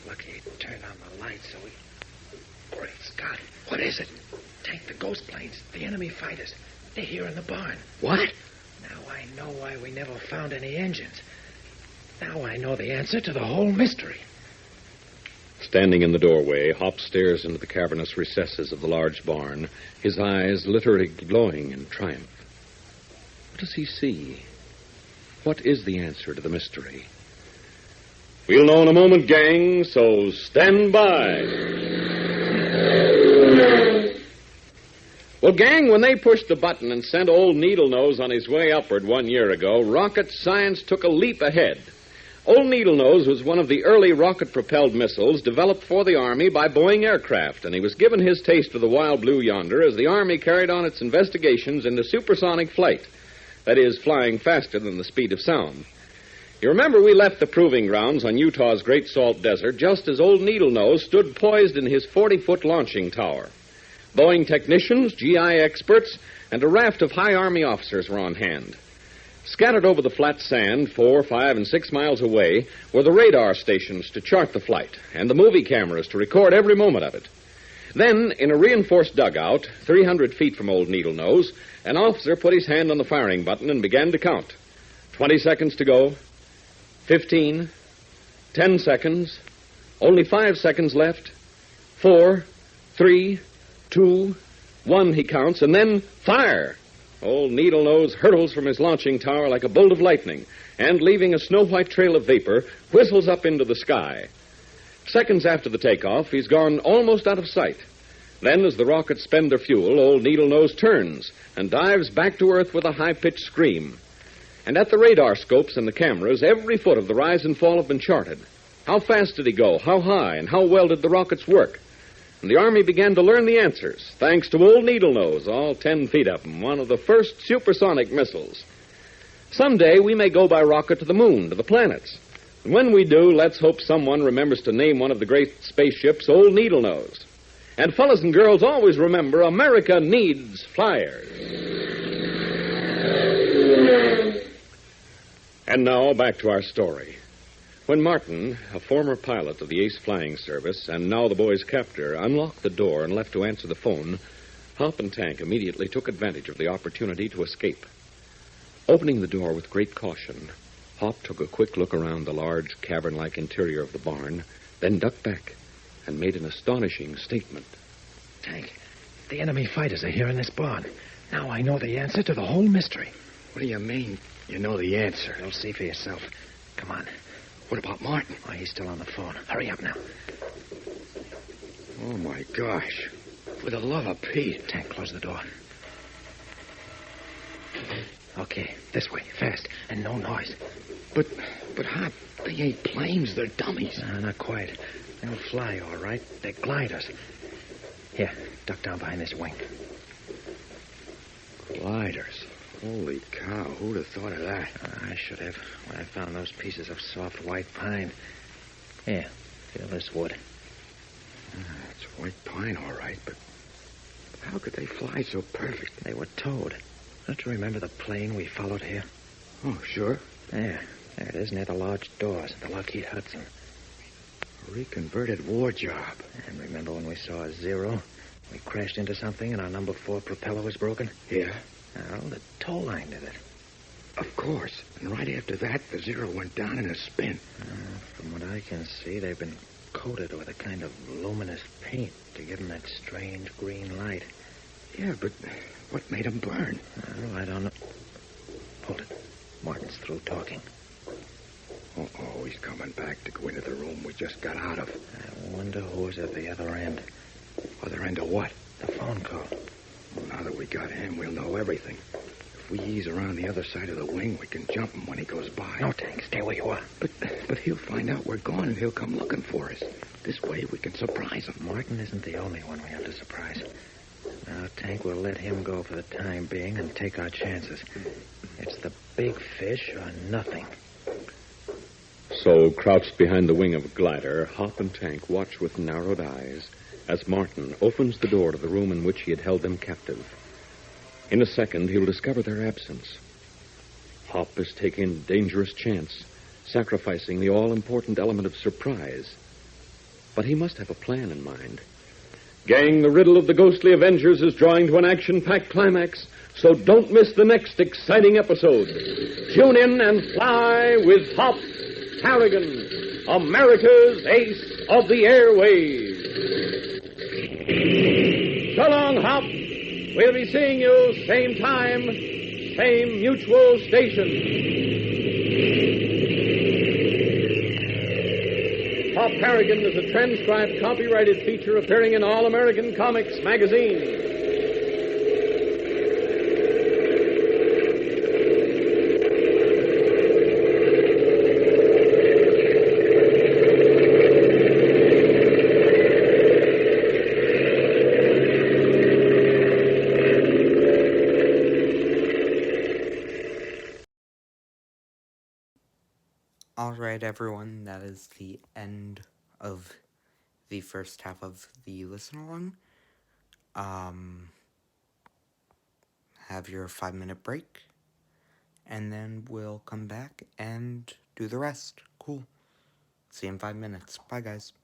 Lucky he turned on the lights so we... Great Scott. What is it? Tank, the ghost planes. The enemy fighters. They're here in the barn. What? Now I know why we never found any engines. Now I know the answer to the whole mystery. Standing in the doorway, Hop stares into the cavernous recesses of the large barn, his eyes literally glowing in triumph. What does he see? What is the answer to the mystery? We'll know in a moment, gang, so stand by. Well, gang, when they pushed the button and sent old Needlenose on his way upward 1 year ago, rocket science took a leap ahead. Old Needlenose was one of the early rocket-propelled missiles developed for the Army by Boeing Aircraft, and he was given his taste of the wild blue yonder as the Army carried on its investigations into supersonic flight. That is, flying faster than the speed of sound. You remember we left the proving grounds on Utah's Great Salt Desert just as old Needlenose stood poised in his 40-foot launching tower. Boeing technicians, GI experts, and a raft of high Army officers were on hand. Scattered over the flat sand 4, 5, and 6 miles away were the radar stations to chart the flight and the movie cameras to record every moment of it. Then, in a reinforced dugout, 300 feet from old Needlenose, an officer put his hand on the firing button and began to count. 20 seconds to go. 15. 10 seconds. Only 5 seconds left. 4, 3, 2, 1, he counts, and then fire! Old Needlenose hurtles from his launching tower like a bolt of lightning, and, leaving a snow-white trail of vapor, whistles up into the sky. Seconds after the takeoff, he's gone almost out of sight. Then, as the rockets spend their fuel, old Needlenose turns and dives back to Earth with a high-pitched scream. And at the radar scopes and the cameras, every foot of the rise and fall have been charted. How fast did he go? How high? And how well did the rockets work? And the Army began to learn the answers, thanks to old Needlenose, all 10 feet up, and one of the first supersonic missiles. Someday we may go by rocket to the moon, to the planets. And when we do, let's hope someone remembers to name one of the great spaceships old Needlenose. And fellas and girls, always remember, America needs flyers. And now, back to our story. When Martin, a former pilot of the Ace Flying Service, and now the boy's captor, unlocked the door and left to answer the phone, Hop and Tank immediately took advantage of the opportunity to escape. Opening the door with great caution, Hop took a quick look around the large, cavern-like interior of the barn, then ducked back and made an astonishing statement. Tank, the enemy fighters are here in this barn. Now I know the answer to the whole mystery. What do you mean, you know the answer? You'll see for yourself. Come on. What about Martin? Oh, he's still on the phone. Hurry up now. Oh, my gosh. For the love of Pete. Tank, close the door. Okay, this way, fast, and no noise. But Hop, they ain't planes, they're dummies. No, not quite. They'll fly, all right. They're gliders. Here, duck down behind this wing. Gliders. Holy cow, who'd have thought of that? I should have, when I found those pieces of soft white pine. Here, feel this wood. It's white pine, all right, but how could they fly so perfect? They were towed. Don't you remember the plane we followed here? Oh, sure. There it is near the large doors, the Lockheed Hudson. A reconverted war job. And remember when we saw a Zero? We crashed into something and our number 4 propeller was broken? Yeah. Well, the tow line did it. Of course. And right after that, the Zero went down in a spin. From what I can see, they've been coated with a kind of luminous paint to give them that strange green light. Yeah, but what made them burn? Oh, I don't know. Hold it. Martin's through talking. Oh, he's coming back to go into the room we just got out of. I wonder who's at the other end. Other end of what? The phone call. Well, now that we got him, we'll know everything. If we ease around the other side of the wing, we can jump him when he goes by. No, Tank, stay where you are. But he'll find out we're gone and he'll come looking for us. This way we can surprise him. Martin isn't the only one we have to surprise. Now, Tank, we'll let him go for the time being and take our chances. It's the big fish or nothing. So, crouched behind the wing of a glider, Hop and Tank watch with narrowed eyes as Martin opens the door to the room in which he had held them captive. In a second, he'll discover their absence. Hop is taking a dangerous chance, sacrificing the all-important element of surprise. But he must have a plan in mind. Gang, the riddle of the ghostly Avengers is drawing to an action-packed climax, so don't miss the next exciting episode. Tune in and fly with Hop Harrigan, America's Ace of the Airways. So long, Hop. We'll be seeing you same time, same mutual station. Hop Harrigan is a transcribed, copyrighted feature appearing in All American Comics magazine. Alright, everyone, that is the end of the first half of the listen-along. Have your 5-minute break, and then we'll come back and do the rest. Cool. See you in 5 minutes. Bye, guys.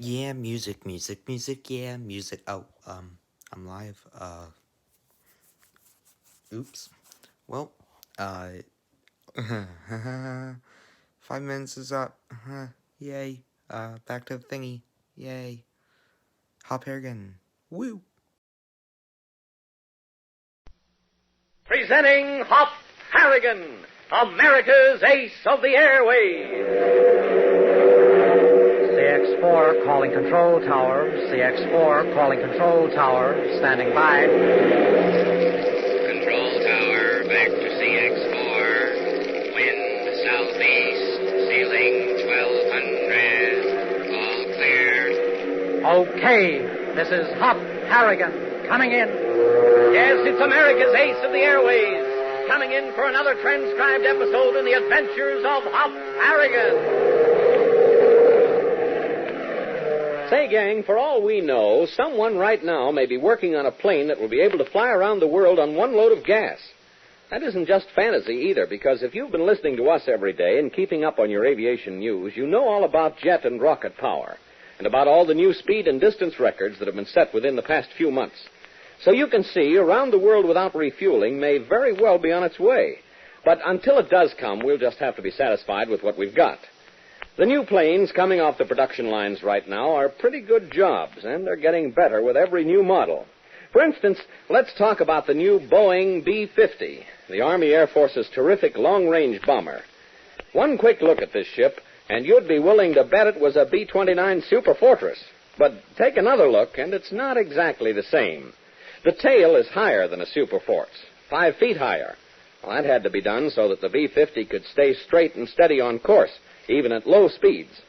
Yeah, music, yeah, music. Oh, I'm live. Oops. Well, 5 minutes is up. Yay. Back to the thingy. Yay. Hop Harrigan. Woo. Presenting Hop Harrigan, America's ace of the airways. CX4 calling control tower. CX4 calling control tower. Standing by. Control tower, back to CX4. Wind southeast, ceiling 1200. All clear. Okay, this is Hop Harrigan coming in. Yes, it's America's ace of the airways, coming in for another transcribed episode in the adventures of Hop Harrigan. Say, gang, for all we know, someone right now may be working on a plane that will be able to fly around the world on one load of gas. That isn't just fantasy either, because if you've been listening to us every day and keeping up on your aviation news, you know all about jet and rocket power, and about all the new speed and distance records that have been set within the past few months. So you can see, around the world without refueling may very well be on its way. But until it does come, we'll just have to be satisfied with what we've got. The new planes coming off the production lines right now are pretty good jobs, and they're getting better with every new model. For instance, let's talk about the new Boeing B-50, the Army Air Force's terrific long-range bomber. One quick look at this ship, and you'd be willing to bet it was a B-29 Super Fortress. But take another look, and it's not exactly the same. The tail is higher than a Super Forts, 5 feet higher. Well, that had to be done so that the B-50 could stay straight and steady on course, even at low speeds.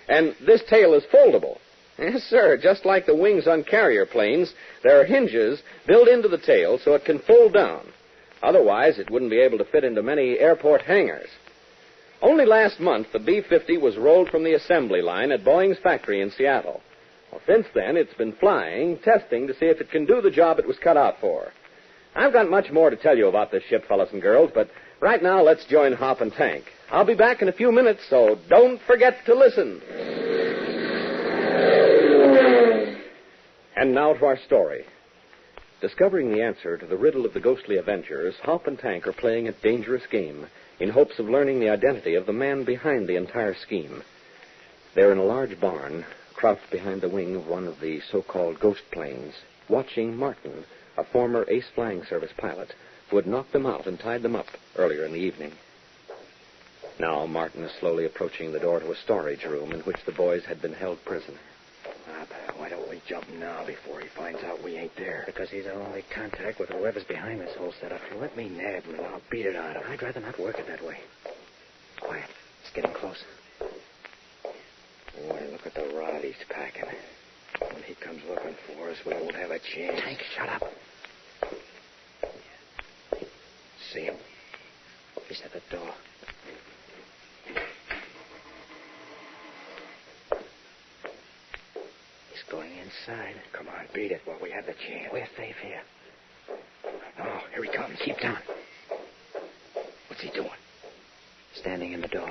And this tail is foldable. Yes, sir, just like the wings on carrier planes, there are hinges built into the tail so it can fold down. Otherwise, it wouldn't be able to fit into many airport hangars. Only last month, the B-50 was rolled from the assembly line at Boeing's factory in Seattle. Well, since then, it's been flying, testing to see if it can do the job it was cut out for. I've got much more to tell you about this ship, fellas and girls, but right now, let's join Hop and Tank. I'll be back in a few minutes, so don't forget to listen. And now to our story. Discovering the answer to the riddle of the ghostly Avengers, Hop and Tank are playing a dangerous game in hopes of learning the identity of the man behind the entire scheme. They're in a large barn, crouched behind the wing of one of the so-called ghost planes, watching Martin, a former Ace Flying Service pilot, who had knocked them out and tied them up earlier in the evening. Now Martin is slowly approaching the door to a storage room in which the boys had been held prisoner. Why don't we jump now before he finds out we ain't there? Because he's our only contact with whoever's behind this whole setup. Let me nab him and I'll beat it out of him. I'd rather not work it that way. Quiet. It's getting close. Boy, look at the rod he's packing. When he comes looking for us, we won't have a chance. Tank, shut up. See him? He's at the door. He's going inside. Come on, beat it while we have the chance. We're safe here. Oh, here he comes. Keep down. What's he doing? Standing in the door.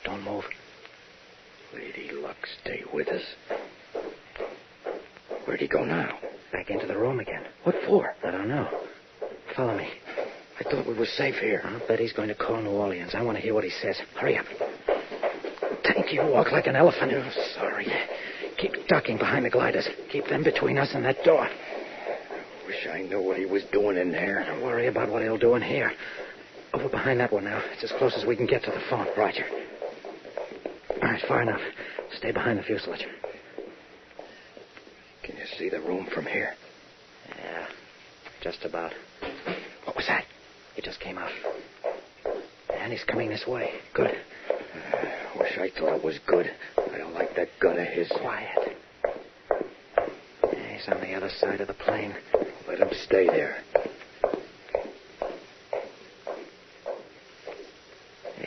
Don't move. Lady Luck, stay with us. Where'd he go now? Back into the room again. What for? I don't know. Follow me. I thought we were safe here. I'll bet he's going to call New Orleans. I want to hear what he says. Hurry up. Tank, you walk like an elephant. Oh, sorry. Keep ducking behind the gliders. Keep them between us and that door. Wish I knew what he was doing in there. Don't worry about what he'll do in here. Over behind that one now. It's as close as we can get to the phone. Roger. All right, far enough. Stay behind the fuselage. Can you see the room from here? Yeah, just about. What was that? He just came out. And he's coming this way. Good. Wish I thought it was good. I don't like that gun of his. Quiet. Yeah, he's on the other side of the plane. Let him stay there.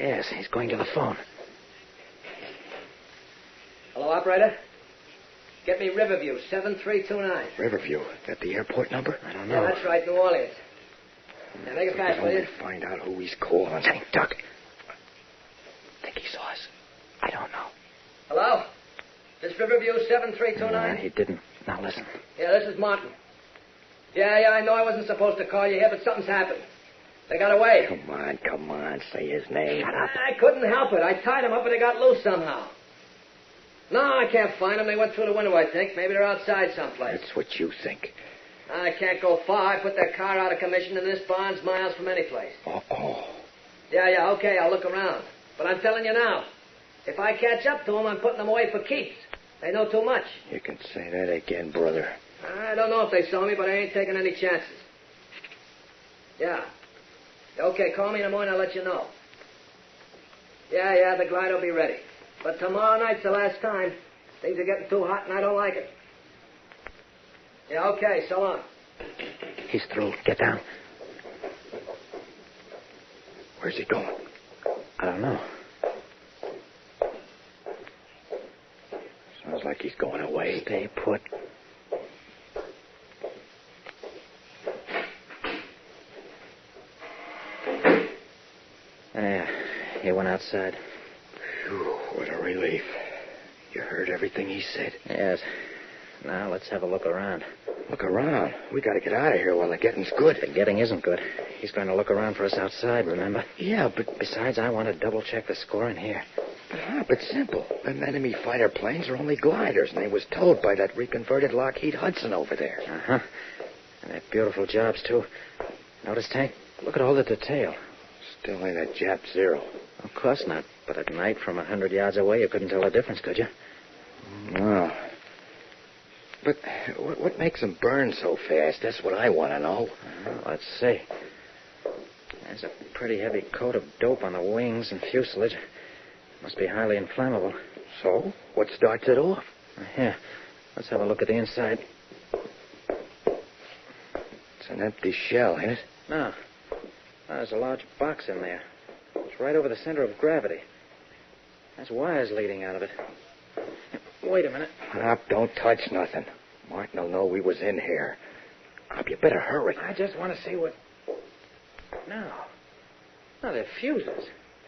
Yes, he's going to the phone. Hello, operator? Get me Riverview, 7329. Riverview? That the airport number? I don't know. Yeah, that's right, New Orleans. Now, make it fast, will you? Find out who he's calling. Tank, duck. Think he saw us? I don't know. Hello? This Riverview 7329? He didn't. Now listen. Yeah, this is Martin. Yeah, I know I wasn't supposed to call you here, but something's happened. They got away. Come on. Say his name. Shut up. I couldn't help it. I tied them up, but they got loose somehow. No, I can't find them. They went through the window, I think. Maybe they're outside someplace. That's what you think. I can't go far. I put that car out of commission, and this barn's miles from any place. Oh. Yeah, okay, I'll look around. But I'm telling you now, if I catch up to them, I'm putting them away for keeps. They know too much. You can say that again, brother. I don't know if they saw me, but I ain't taking any chances. Yeah. Okay, call me in the morning, I'll let you know. Yeah, the glider will be ready. But tomorrow night's the last time. Things are getting too hot, and I don't like it. Yeah, okay, so long. He's through. Get down. Where's he going? I don't know. Sounds like he's going away. Stay put. Yeah, he went outside. Phew, what a relief. You heard everything he said? Yes. Now let's have a look around. Look around. We got to get out of here while the getting's good. The getting isn't good. He's going to look around for us outside, remember? Yeah, but... Besides, I want to double-check the score in here. But, Hop, it's simple. Them enemy fighter planes are only gliders, and they was towed by that reconverted Lockheed Hudson over there. Uh-huh. And they're beautiful jobs, too. Notice, Tank? Look at all the detail. Still ain't a Jap Zero. Of course not. But at night, from 100 yards away, you couldn't tell the difference, could you? No. But what makes them burn so fast? That's what I want to know. Let's see. There's a pretty heavy coat of dope on the wings and fuselage. Must be highly inflammable. So? What starts it off? Here. Let's have a look at the inside. It's an empty shell, ain't it? No. There's a large box in there. It's right over the center of gravity. There's wires leading out of it. Wait a minute. Hop, don't touch nothing. Martin will know we was in here. Hop, you better hurry. I just want to see what... No, they're fuses.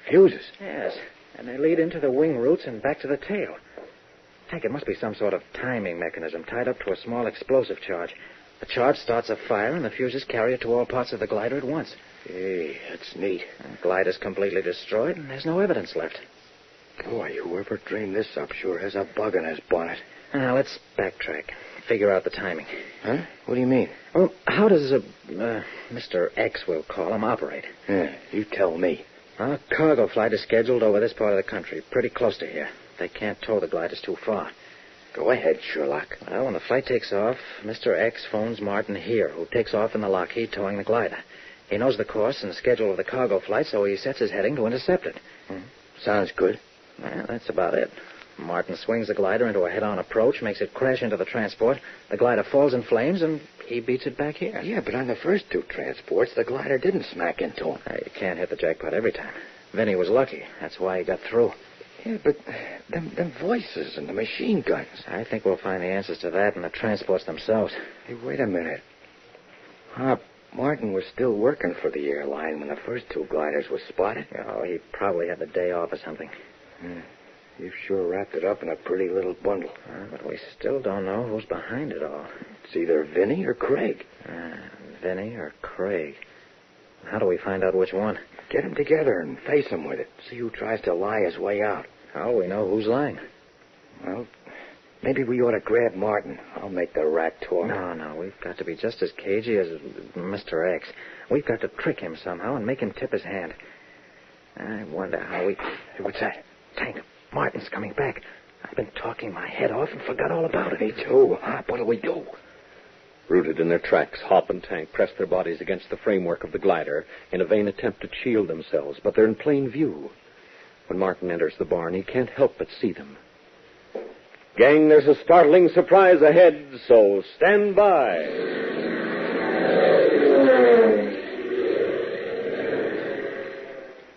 Fuses? Yes, and they lead into the wing roots and back to the tail. Tank, it must be some sort of timing mechanism tied up to a small explosive charge. The charge starts a fire, and the fuses carry it to all parts of the glider at once. Hey, that's neat. The glider's completely destroyed, and there's no evidence left. Boy, whoever dreamed this up sure has a bug in his bonnet. Now, let's backtrack. Figure out the timing. Huh? What do you mean? Well, how does Mr. X, we'll call him, operate? Yeah, you tell me. Our cargo flight is scheduled over this part of the country, pretty close to here. They can't tow the gliders too far. Go ahead, Sherlock. Well, when the flight takes off, Mr. X phones Martin here, who takes off in the Lockheed towing the glider. He knows the course and schedule of the cargo flight, so he sets his heading to intercept it. Sounds good. Well, that's about it. Martin swings the glider into a head-on approach, makes it crash into the transport. The glider falls in flames, and he beats it back here. Yeah, but on the first two transports, the glider didn't smack into him. You can't hit the jackpot every time. Vinny was lucky. That's why he got through. Yeah, but them voices and the machine guns. I think we'll find the answers to that in the transports themselves. Hey, wait a minute. Hop, Martin was still working for the airline when the first two gliders were spotted. Oh, he probably had the day off or something. You've sure wrapped it up in a pretty little bundle. But we still don't know who's behind it all. It's either Vinny or Craig. Vinny or Craig. How do we find out which one? Get them together and face him with it. See who tries to lie his way out. How do we know who's lying? Well, maybe we ought to grab Martin. I'll make the rat talk. No. We've got to be just as cagey as Mr. X. We've got to trick him somehow and make him tip his hand. I wonder how we... Hey, what's that? Tank, Martin's coming back. I've been talking my head off and forgot all about it. Me too. Hop, what'll we do? Rooted in their tracks, Hop and Tank press their bodies against the framework of the glider in a vain attempt to shield themselves, but they're in plain view. When Martin enters the barn, he can't help but see them. Gang, there's a startling surprise ahead, so stand by.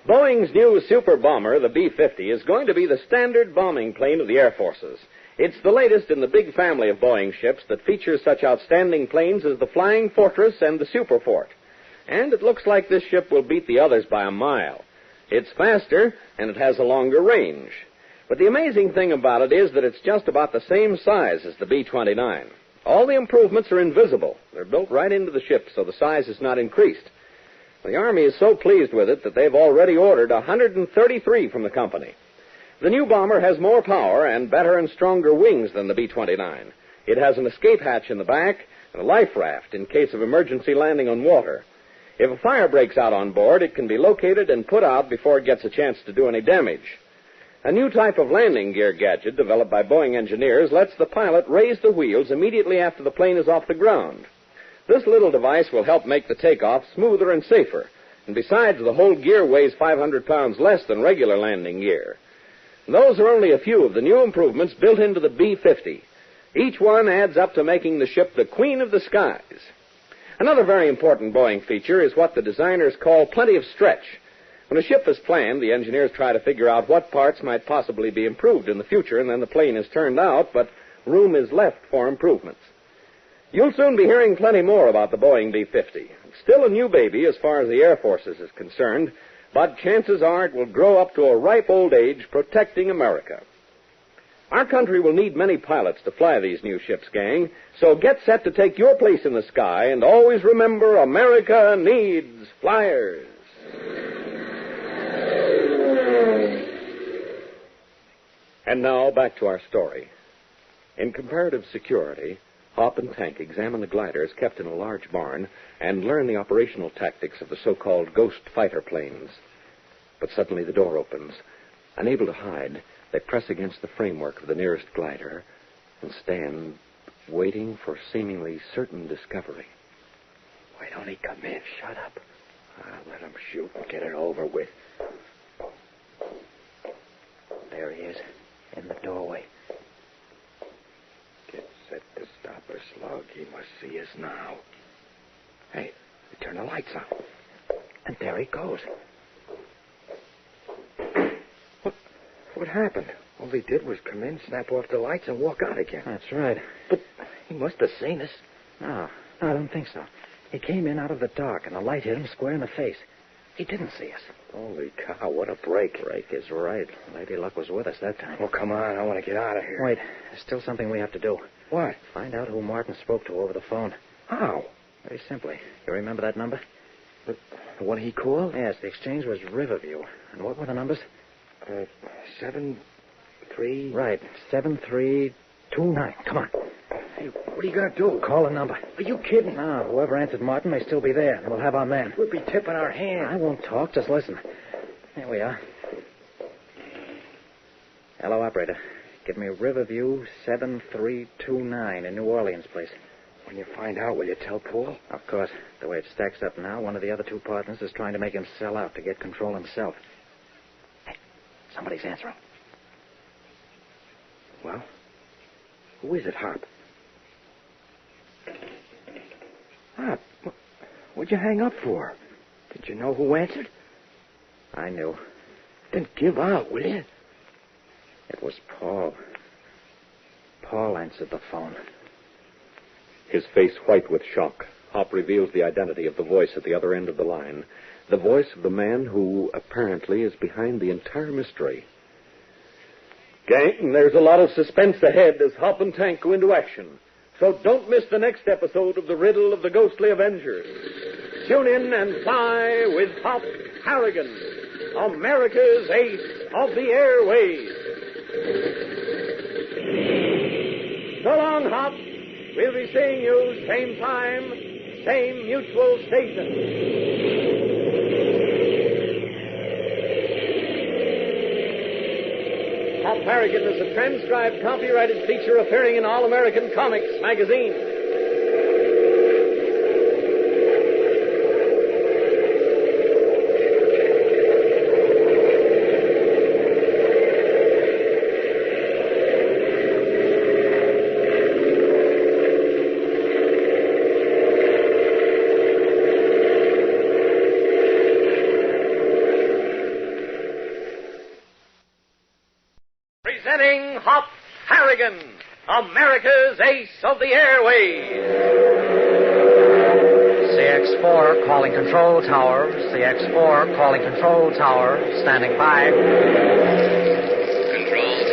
Boeing's new super bomber, the B-50, is going to be the standard bombing plane of the Air Forces. It's the latest in the big family of Boeing ships that features such outstanding planes as the Flying Fortress and the Super Fort. And it looks like this ship will beat the others by a mile. It's faster, and it has a longer range. But the amazing thing about it is that it's just about the same size as the B-29. All the improvements are invisible. They're built right into the ship, so the size is not increased. The Army is so pleased with it that they've already ordered 133 from the company. The new bomber has more power and better and stronger wings than the B-29. It has an escape hatch in the back and a life raft in case of emergency landing on water. If a fire breaks out on board, it can be located and put out before it gets a chance to do any damage. A new type of landing gear gadget developed by Boeing engineers lets the pilot raise the wheels immediately after the plane is off the ground. This little device will help make the takeoff smoother and safer. And besides, the whole gear weighs 500 pounds less than regular landing gear. And those are only a few of the new improvements built into the B-50. Each one adds up to making the ship the queen of the skies. Another very important Boeing feature is what the designers call plenty of stretch. When a ship is planned, the engineers try to figure out what parts might possibly be improved in the future, and then the plane is turned out, but room is left for improvements. You'll soon be hearing plenty more about the Boeing B-50. It's still a new baby as far as the Air Forces is concerned, but chances are it will grow up to a ripe old age protecting America. Our country will need many pilots to fly these new ships, gang, so get set to take your place in the sky, and always remember America needs flyers. And now, back to our story. In comparative security, Hop and Tank examine the gliders kept in a large barn and learn the operational tactics of the so-called ghost fighter planes. But suddenly the door opens. Unable to hide, they press against the framework of the nearest glider and stand waiting for seemingly certain discovery. Why don't he come in? Shut up. Let him shoot and get it over with. There he is, in the doorway. Get set to stop us, Slug. He must see us now. Hey, you turn the lights on. And there he goes. What happened? All he did was come in, snap off the lights, and walk out again. That's right. But he must have seen us. No, I don't think so. He came in out of the dark, and the light hit him square in the face. He didn't see us. Holy cow, what a break. Break is right. Lady Luck was with us that time. Oh, come on. I want to get out of here. Wait, there's still something we have to do. What? Find out who Martin spoke to over the phone. How? Very simply. You remember that number? The one he called? Yes, the exchange was Riverview. And what were the numbers? 7-3... Right, 7329. Come on. Hey, what are you going to do? Call the number. Are you kidding? No, whoever answered Martin may still be there, and we'll have our man. We'll be tipping our hand. I won't talk, just listen. Here we are. Hello, operator. Give me Riverview 7329 in New Orleans, please. When you find out, will you tell Paul? Of course. The way it stacks up now, one of the other two partners is trying to make him sell out to get control himself. Hey, somebody's answering. Well, who is it, Hop? Hop, what'd you hang up for? Did you know who answered? I knew. Then give out, will you? It was Paul. Paul answered the phone. His face white with shock, Hop reveals the identity of the voice at the other end of the line. The voice of the man who apparently is behind the entire mystery. Gang, there's a lot of suspense ahead as Hop and Tank go into action. So don't miss the next episode of the Riddle of the Ghostly Avengers. Tune in and fly with Hop Harrigan, America's ace of the airways. So long, Hop. We'll be seeing you same time, same mutual station. Hop Harrigan is a transcribed, copyrighted feature appearing in All American Comics magazine. Presenting Hop Harrigan, America's ace of the airways. CX-4 calling control tower. CX-4 calling control tower. Standing by. Control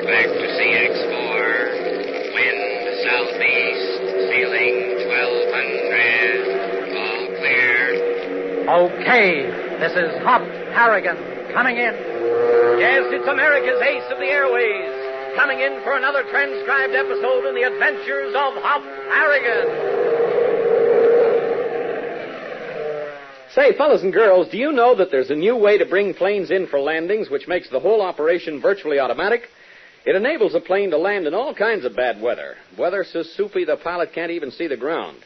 back to CX4. Wind southeast, ceiling 1200. All clear. Okay, this is Hop Harrigan coming in. Yes, it's America's ace of the airways, coming in for another transcribed episode in the adventures of Hop Harrigan. Say, fellas and girls, do you know that there's a new way to bring planes in for landings which makes the whole operation virtually automatic? It enables a plane to land in all kinds of bad weather. Weather so soupy the pilot can't even see the ground.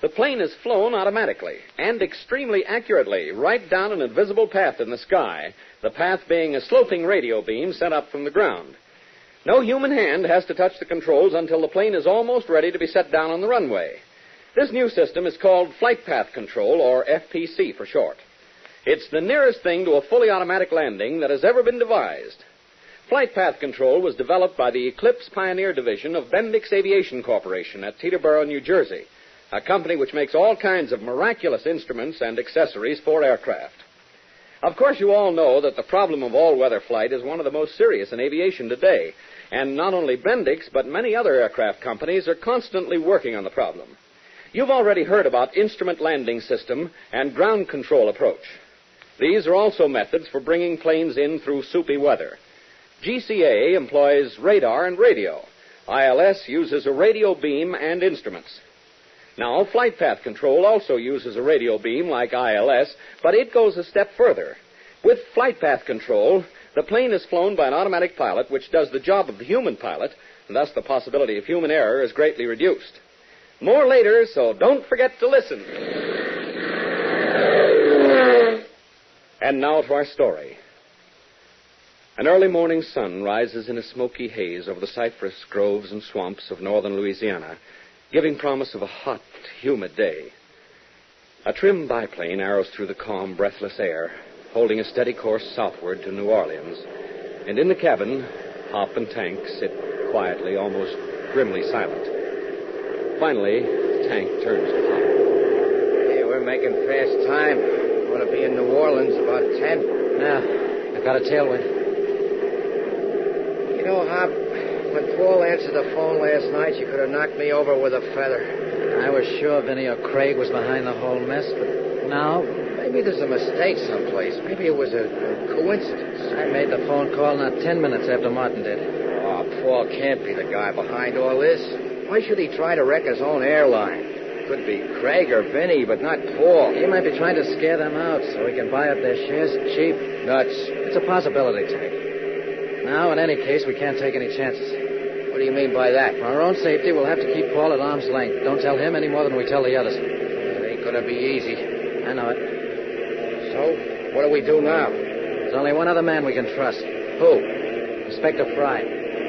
The plane is flown automatically and extremely accurately right down an invisible path in the sky, the path being a sloping radio beam sent up from the ground. No human hand has to touch the controls until the plane is almost ready to be set down on the runway. This new system is called Flight Path Control, or FPC for short. It's the nearest thing to a fully automatic landing that has ever been devised. Flight Path Control was developed by the Eclipse Pioneer Division of Bendix Aviation Corporation at Teterboro, New Jersey, a company which makes all kinds of miraculous instruments and accessories for aircraft. Of course, you all know that the problem of all-weather flight is one of the most serious in aviation today, and not only Bendix, but many other aircraft companies are constantly working on the problem. You've already heard about instrument landing system and ground control approach. These are also methods for bringing planes in through soupy weather. GCA employs radar and radio. ILS uses a radio beam and instruments. Now, Flight Path Control also uses a radio beam like ILS, but it goes a step further. With Flight Path Control, the plane is flown by an automatic pilot which does the job of the human pilot, and thus the possibility of human error is greatly reduced. More later, so don't forget to listen. And now to our story. An early morning sun rises in a smoky haze over the cypress groves and swamps of northern Louisiana, giving promise of a hot, humid day. A trim biplane arrows through the calm, breathless air, holding a steady course southward to New Orleans. And in the cabin, Hop and Tank sit quietly, almost grimly silent. Finally, Tank turns to Hop. Hey, we're making fast time. We're going to be in New Orleans about 10. Yeah, I got a tailwind. You know, Hop, when Paul answered the phone last night, you could have knocked me over with a feather. I was sure Vinny or Craig was behind the whole mess, but now Maybe there's a mistake someplace. Maybe it was a coincidence. I made the phone call not 10 minutes after Martin did. Oh, Paul can't be the guy behind all this. Why should he try to wreck his own airline? Could be Craig or Vinny, but not Paul. He might be trying to scare them out so he can buy up their shares cheap. Nuts. It's a possibility, Tank. Now, in any case, we can't take any chances. What do you mean by that? For our own safety, we'll have to keep Paul at arm's length. Don't tell him any more than we tell the others. It ain't gonna be easy. I know it. So, what do we do now? There's only one other man we can trust. Who? Inspector Fry.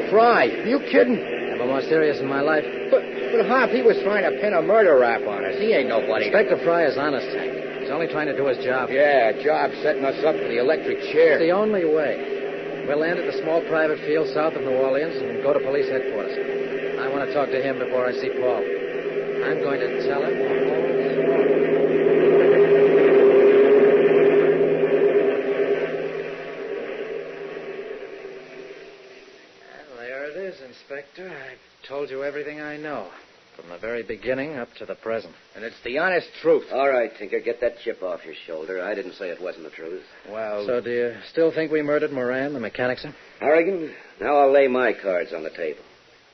Fry? Are you kidding? Never more serious in my life. But Hop, he was trying to pin a murder rap on us. He ain't nobody. Inspector Fry is honest, Tank. He's only trying to do his job. Yeah, job setting us up for the electric chair. It's the only way. We'll land at the small private field south of New Orleans and go to police headquarters. I want to talk to him before I see Paul. I'm going to tell him the whole story. Well, there it is, Inspector. I've told you everything I know, from the very beginning up to the present. And it's the honest truth. All right, Tinker, get that chip off your shoulder. I didn't say it wasn't the truth. Well, So do you still think we murdered Moran, the mechanic, sir? Harrigan, now I'll lay my cards on the table.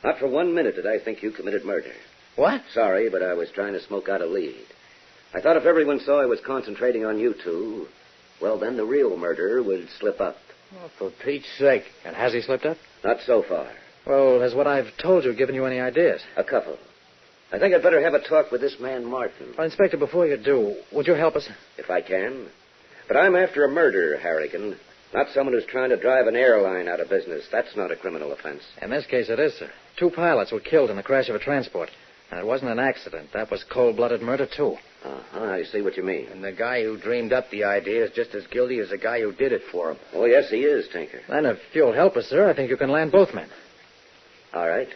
Not for 1 minute did I think you committed murder. what? Sorry, but I was trying to smoke out a lead. I thought if everyone saw I was concentrating on you two, well, then the real murderer would slip up. Oh, for Pete's sake. And has he slipped up? Not so far. Well, has what I've told you given you any ideas? A couple. I think I'd better have a talk with this man, Martin, Well, Inspector, before you do, would you help us? if I can. But I'm after a murderer, Harrigan, not someone who's trying to drive an airline out of business. That's not a criminal offense. In this case, it is, sir. 2 pilots were killed in the crash of a transport. And it wasn't an accident. That was cold-blooded murder, too. Uh-huh, I see what you mean. And the guy who dreamed up the idea is just as guilty as the guy who did it for him. Oh, yes, he is, Tinker. Then if you'll help us, sir, I think you can land both men. All right.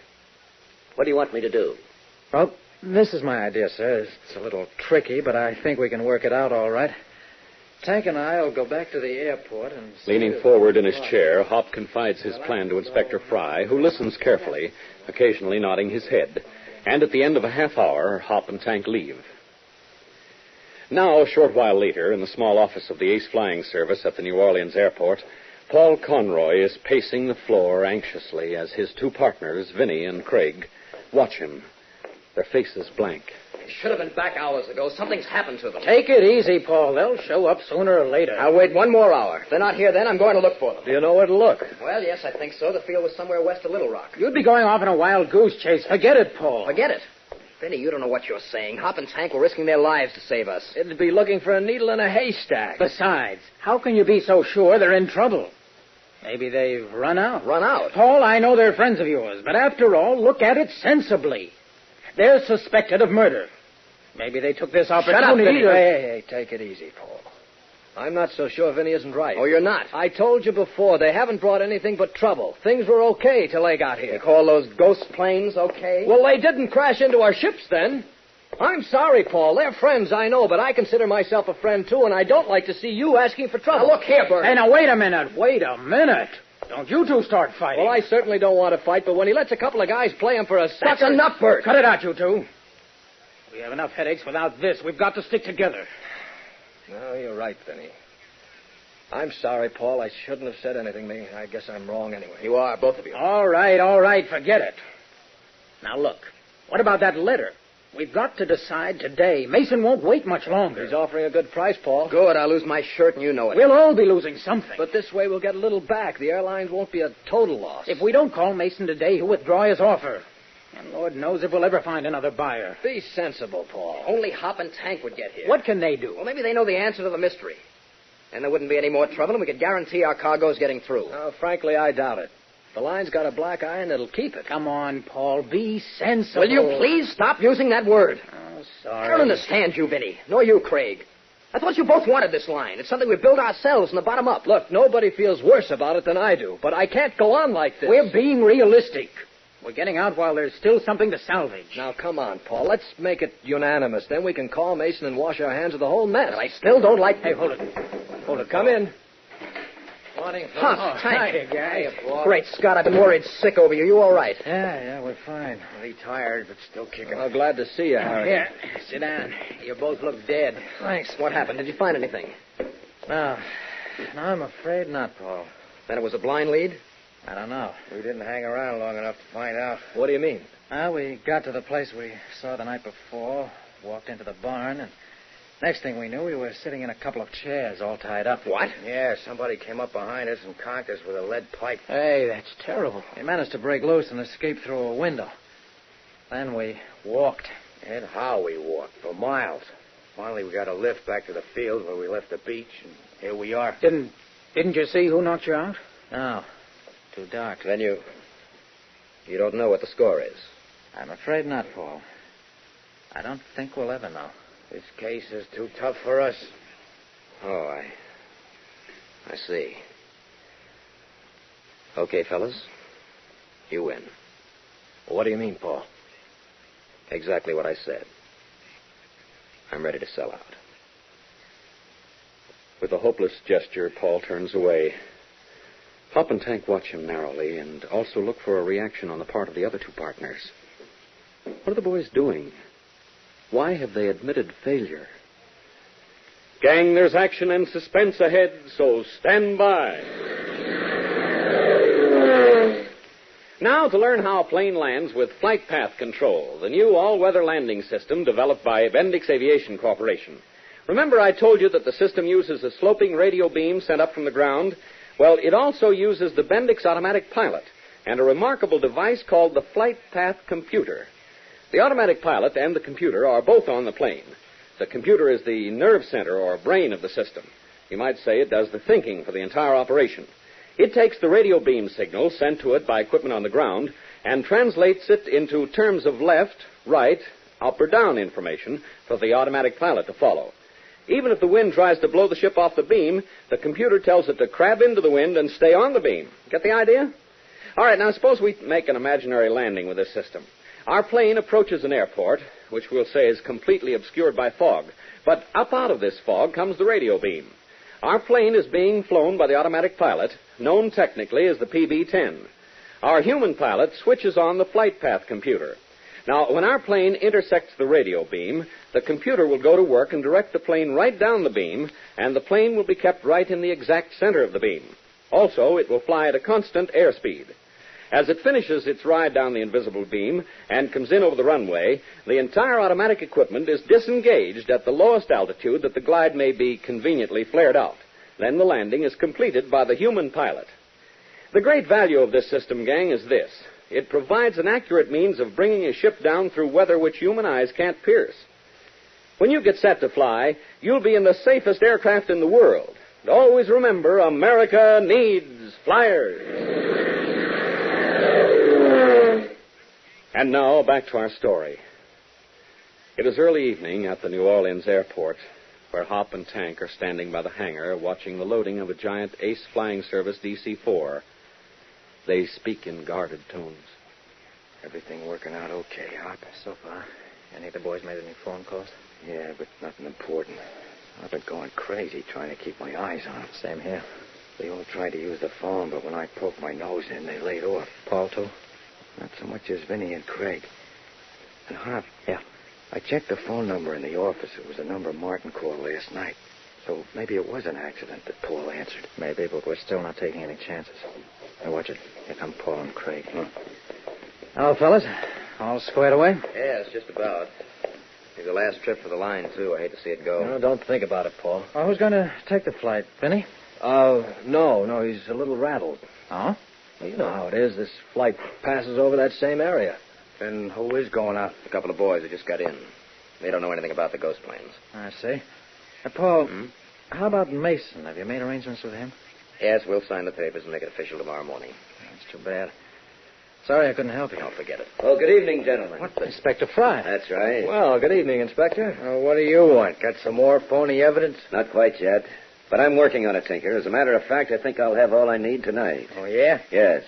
What do you want me to do? Well, this is my idea, sir. It's a little tricky, but I think we can work it out all right. Tank and I will go back to the airport and... Leaning forward in his chair, Hop confides his plan to Inspector Fry, who listens carefully, occasionally nodding his head. And at the end of a half hour, Hop and Tank leave. Now, a short while later, in the small office of the Ace Flying Service at the New Orleans airport, Paul Conroy is pacing the floor anxiously as his two partners, Vinny and Craig, watch him, their faces blank. They should have been back hours ago. Something's happened to them. Take it easy, Paul. They'll show up sooner or later. I'll wait one more hour. If they're not here then, I'm going to look for them. Do you know where to look? Well, yes, I think so. The field was somewhere west of Little Rock. You'd be going off in a wild goose chase. Forget it, Paul. Forget it. Vinny, you don't know what you're saying. Hop and Tank were risking their lives to save us. It'd be looking for a needle in a haystack. Besides, how can you be so sure they're in trouble? Maybe they've run out. Run out? Paul, I know they're friends of yours, but after all, look at it sensibly. They're suspected of murder. Maybe they took this opportunity... Shut up, Vinny. to... Hey, take it easy, Paul. I'm not so sure Vinny isn't right. Oh, you're not? I told you before, they haven't brought anything but trouble. Things were okay till they got here. You call those ghost planes okay? Well, they didn't crash into our ships then. I'm sorry, Paul. They're friends, I know, but I consider myself a friend, too, and I don't like to see you asking for trouble. Now, look here, Bert. Hey, now, wait a minute. Don't you two start fighting. Well, I certainly don't want to fight, but when he lets a couple of guys play him for a That's enough, Bert. Cut it out, you two. We have enough headaches without this. We've got to stick together. No, you're right, Vinny. I'm sorry, Paul. I shouldn't have said anything. I guess I'm wrong anyway. You are, both of you. All right. Forget it. Now, look. What about that letter? We've got to decide today. Mason won't wait much longer. He's offering a good price, Paul. Good. I'll lose my shirt and you know it. We'll all be losing something. But this way we'll get a little back. The airlines won't be a total loss. If we don't call Mason today, he'll withdraw his offer. And Lord knows if we'll ever find another buyer. Be sensible, Paul. Only Hop and Tank would get here. What can they do? Well, maybe they know the answer to the mystery. And there wouldn't be any more trouble, and we could guarantee our cargo's getting through. Frankly, I doubt it. The line's got a black eye, and it'll keep it. Come on, Paul. Be sensible. Will you please stop using that word? Oh, sorry. I don't understand you, Vinny. Nor you, Craig. I thought you both wanted this line. It's something we built ourselves from the bottom up. Look, nobody feels worse about it than I do, but I can't go on like this. We're being realistic. We're getting out while there's still something to salvage. Now, come on, Paul. Let's make it unanimous. Then we can call Mason and wash our hands of the whole mess. But I still don't like... Hey, hold it. Come in. Morning, Tank. Hi, guys. Great Scott, I've been worried sick over you. You all right? Yeah, we're fine. Really tired, but still kicking. Well, glad to see you, Harry. Here, sit down. You both look dead. Thanks. What happened? Did you find anything? No, I'm afraid not, Paul. Then it was a blind lead? I don't know. We didn't hang around long enough to find out. What do you mean? Well, we got to the place we saw the night before, walked into the barn, and next thing we knew, we were sitting in a couple of chairs all tied up. What? Yeah, somebody came up behind us and conked us with a lead pipe. Hey, that's terrible. They managed to break loose and escape through a window. Then we walked. And how we walked, for miles. Finally, we got a lift back to the field where we left the beach, and here we are. Didn't you see who knocked you out? No. Too dark. Then you don't know what the score is? I'm afraid not, Paul. I don't think we'll ever know. This case is too tough for us. Oh, I see. Okay, fellas. You win. What do you mean, Paul? Exactly what I said. I'm ready to sell out. With a hopeless gesture, Paul turns away. Hop and Tank watch him narrowly and also look for a reaction on the part of the other two partners. What are the boys doing? Why have they admitted failure? Gang, there's action and suspense ahead, so stand by. Now to learn how a plane lands with flight path control, the new all-weather landing system developed by Bendix Aviation Corporation. Remember I told you that the system uses a sloping radio beam sent up from the ground? Well, it also uses the Bendix automatic pilot and a remarkable device called the flight path computer. The automatic pilot and the computer are both on the plane. The computer is the nerve center or brain of the system. You might say it does the thinking for the entire operation. It takes the radio beam signal sent to it by equipment on the ground and translates it into terms of left, right, up or down information for the automatic pilot to follow. Even if the wind tries to blow the ship off the beam, the computer tells it to crab into the wind and stay on the beam. Get the idea? All right, now suppose we make an imaginary landing with this system. Our plane approaches an airport, which we'll say is completely obscured by fog. But up out of this fog comes the radio beam. Our plane is being flown by the automatic pilot, known technically as the PB-10. Our human pilot switches on the flight path computer. Now, when our plane intersects the radio beam, the computer will go to work and direct the plane right down the beam, and the plane will be kept right in the exact center of the beam. Also, it will fly at a constant airspeed. As it finishes its ride down the invisible beam and comes in over the runway, the entire automatic equipment is disengaged at the lowest altitude that the glide may be conveniently flared out. Then the landing is completed by the human pilot. The great value of this system, gang, is this. It provides an accurate means of bringing a ship down through weather which human eyes can't pierce. When you get set to fly, you'll be in the safest aircraft in the world. And always remember, America needs flyers. And now, back to our story. It is early evening at the New Orleans airport, where Hop and Tank are standing by the hangar watching the loading of a giant Ace Flying Service DC-4. They speak in guarded tones. Everything working out okay, Hop, so far. Any of the boys made any phone calls? Yeah, but nothing important. I've been going crazy trying to keep my eyes on them. Same here. They all tried to use the phone, but when I poked my nose in, they laid off. Paul, too? Not so much as Vinny and Craig. And Hop. Yeah? I checked the phone number in the office. It was the number Martin called last night. So maybe it was an accident that Paul answered. Maybe, but we're still not taking any chances. Now, watch it. Here come Paul and Craig. Hello, fellas. All squared away? Yeah, it's just about. It's the last trip for the line, too. I hate to see it go. No, don't think about it, Paul. Oh, who's going to take the flight? Vinny? No, he's a little rattled. Oh? Well, you know how it is. This flight passes over that same area. And who is going out? A couple of boys who just got in. They don't know anything about the ghost planes. I see. Paul, how about Mason? Have you made arrangements with him? Yes, we'll sign the papers and make it official tomorrow morning. That's too bad. Sorry I couldn't help you. Don't forget it. Well, good evening, gentlemen. What the? Inspector Fry. That's right. Well, good evening, Inspector. What do you want? Got some more phony evidence? Not quite yet. But I'm working on it, Tinker. As a matter of fact, I think I'll have all I need tonight. Oh, yeah? Yes.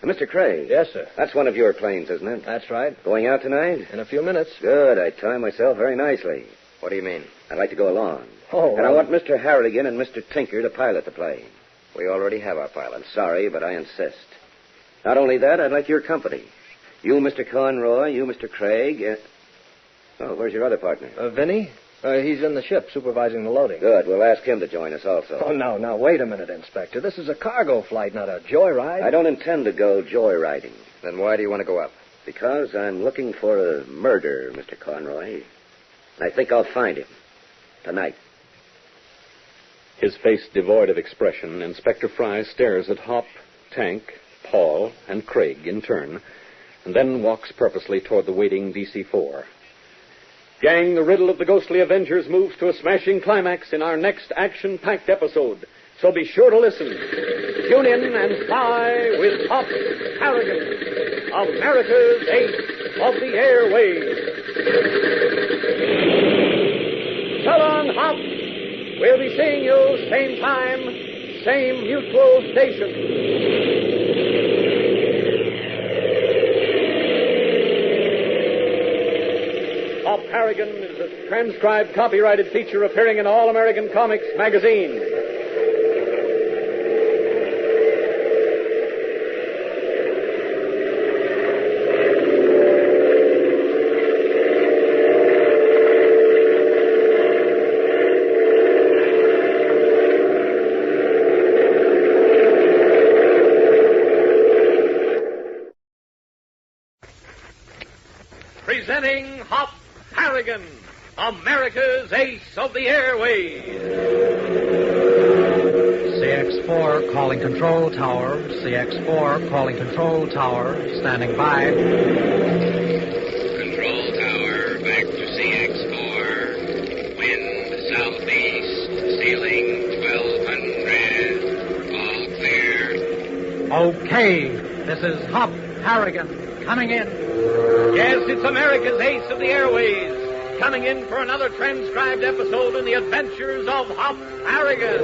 Mr. Craig. Yes, sir. That's one of your planes, isn't it? That's right. Going out tonight? In a few minutes. Good. I time myself very nicely. What do you mean? I'd like to go along. Oh, and I want Mr. Harrigan and Mr. Tinker to pilot the plane. We already have our pilot. Sorry, but I insist. Not only that, I'd like your company. You, Mr. Conroy, you, Mr. Craig. Oh, where's your other partner? Vinny? He's in the ship supervising the loading. Good. We'll ask him to join us also. Oh, no, wait a minute, Inspector. This is a cargo flight, not a joyride. I don't intend to go joyriding. Then why do you want to go up? Because I'm looking for a murder, Mr. Conroy. I think I'll find him. Tonight. His face devoid of expression, Inspector Fry stares at Hop, Tank, Paul, and Craig in turn, and then walks purposely toward the waiting DC-4. Gang, the riddle of the ghostly Avengers moves to a smashing climax in our next action-packed episode. So be sure to listen. Tune in and fly with Hop Harrigan, America's Ace of the Airways. So long, Hop. We'll be seeing you same time, same mutual station. Hop Harrigan is a transcribed, copyrighted feature appearing in All American Comics magazine. Presenting Hop Harrigan, America's Ace of the Airways. CX-4 calling control tower. CX-4 calling control tower. Standing by. Control tower, back to CX-4. Wind southeast, ceiling 1200. All clear. Okay, this is Hop Harrigan coming in. Yes, it's America's Ace of the Airways, coming in for another transcribed episode in the adventures of Hop Harrigan.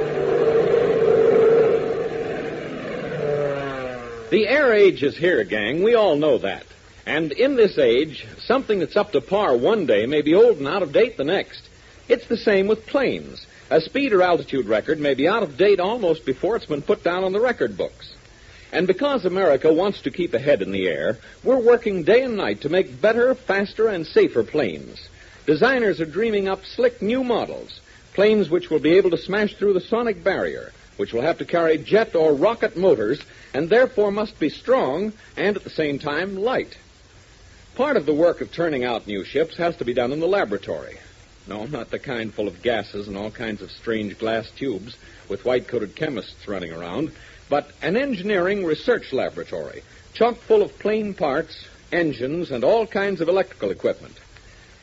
The air age is here, gang. We all know that. And in this age, something that's up to par one day may be old and out of date the next. It's the same with planes. A speed or altitude record may be out of date almost before it's been put down on the record books. And because America wants to keep ahead in the air, we're working day and night to make better, faster, and safer planes. Designers are dreaming up slick new models, planes which will be able to smash through the sonic barrier, which will have to carry jet or rocket motors, and therefore must be strong and at the same time light. Part of the work of turning out new ships has to be done in the laboratory. No, not the kind full of gases and all kinds of strange glass tubes with white-coated chemists running around, but an engineering research laboratory, chock full of plane parts, engines, and all kinds of electrical equipment.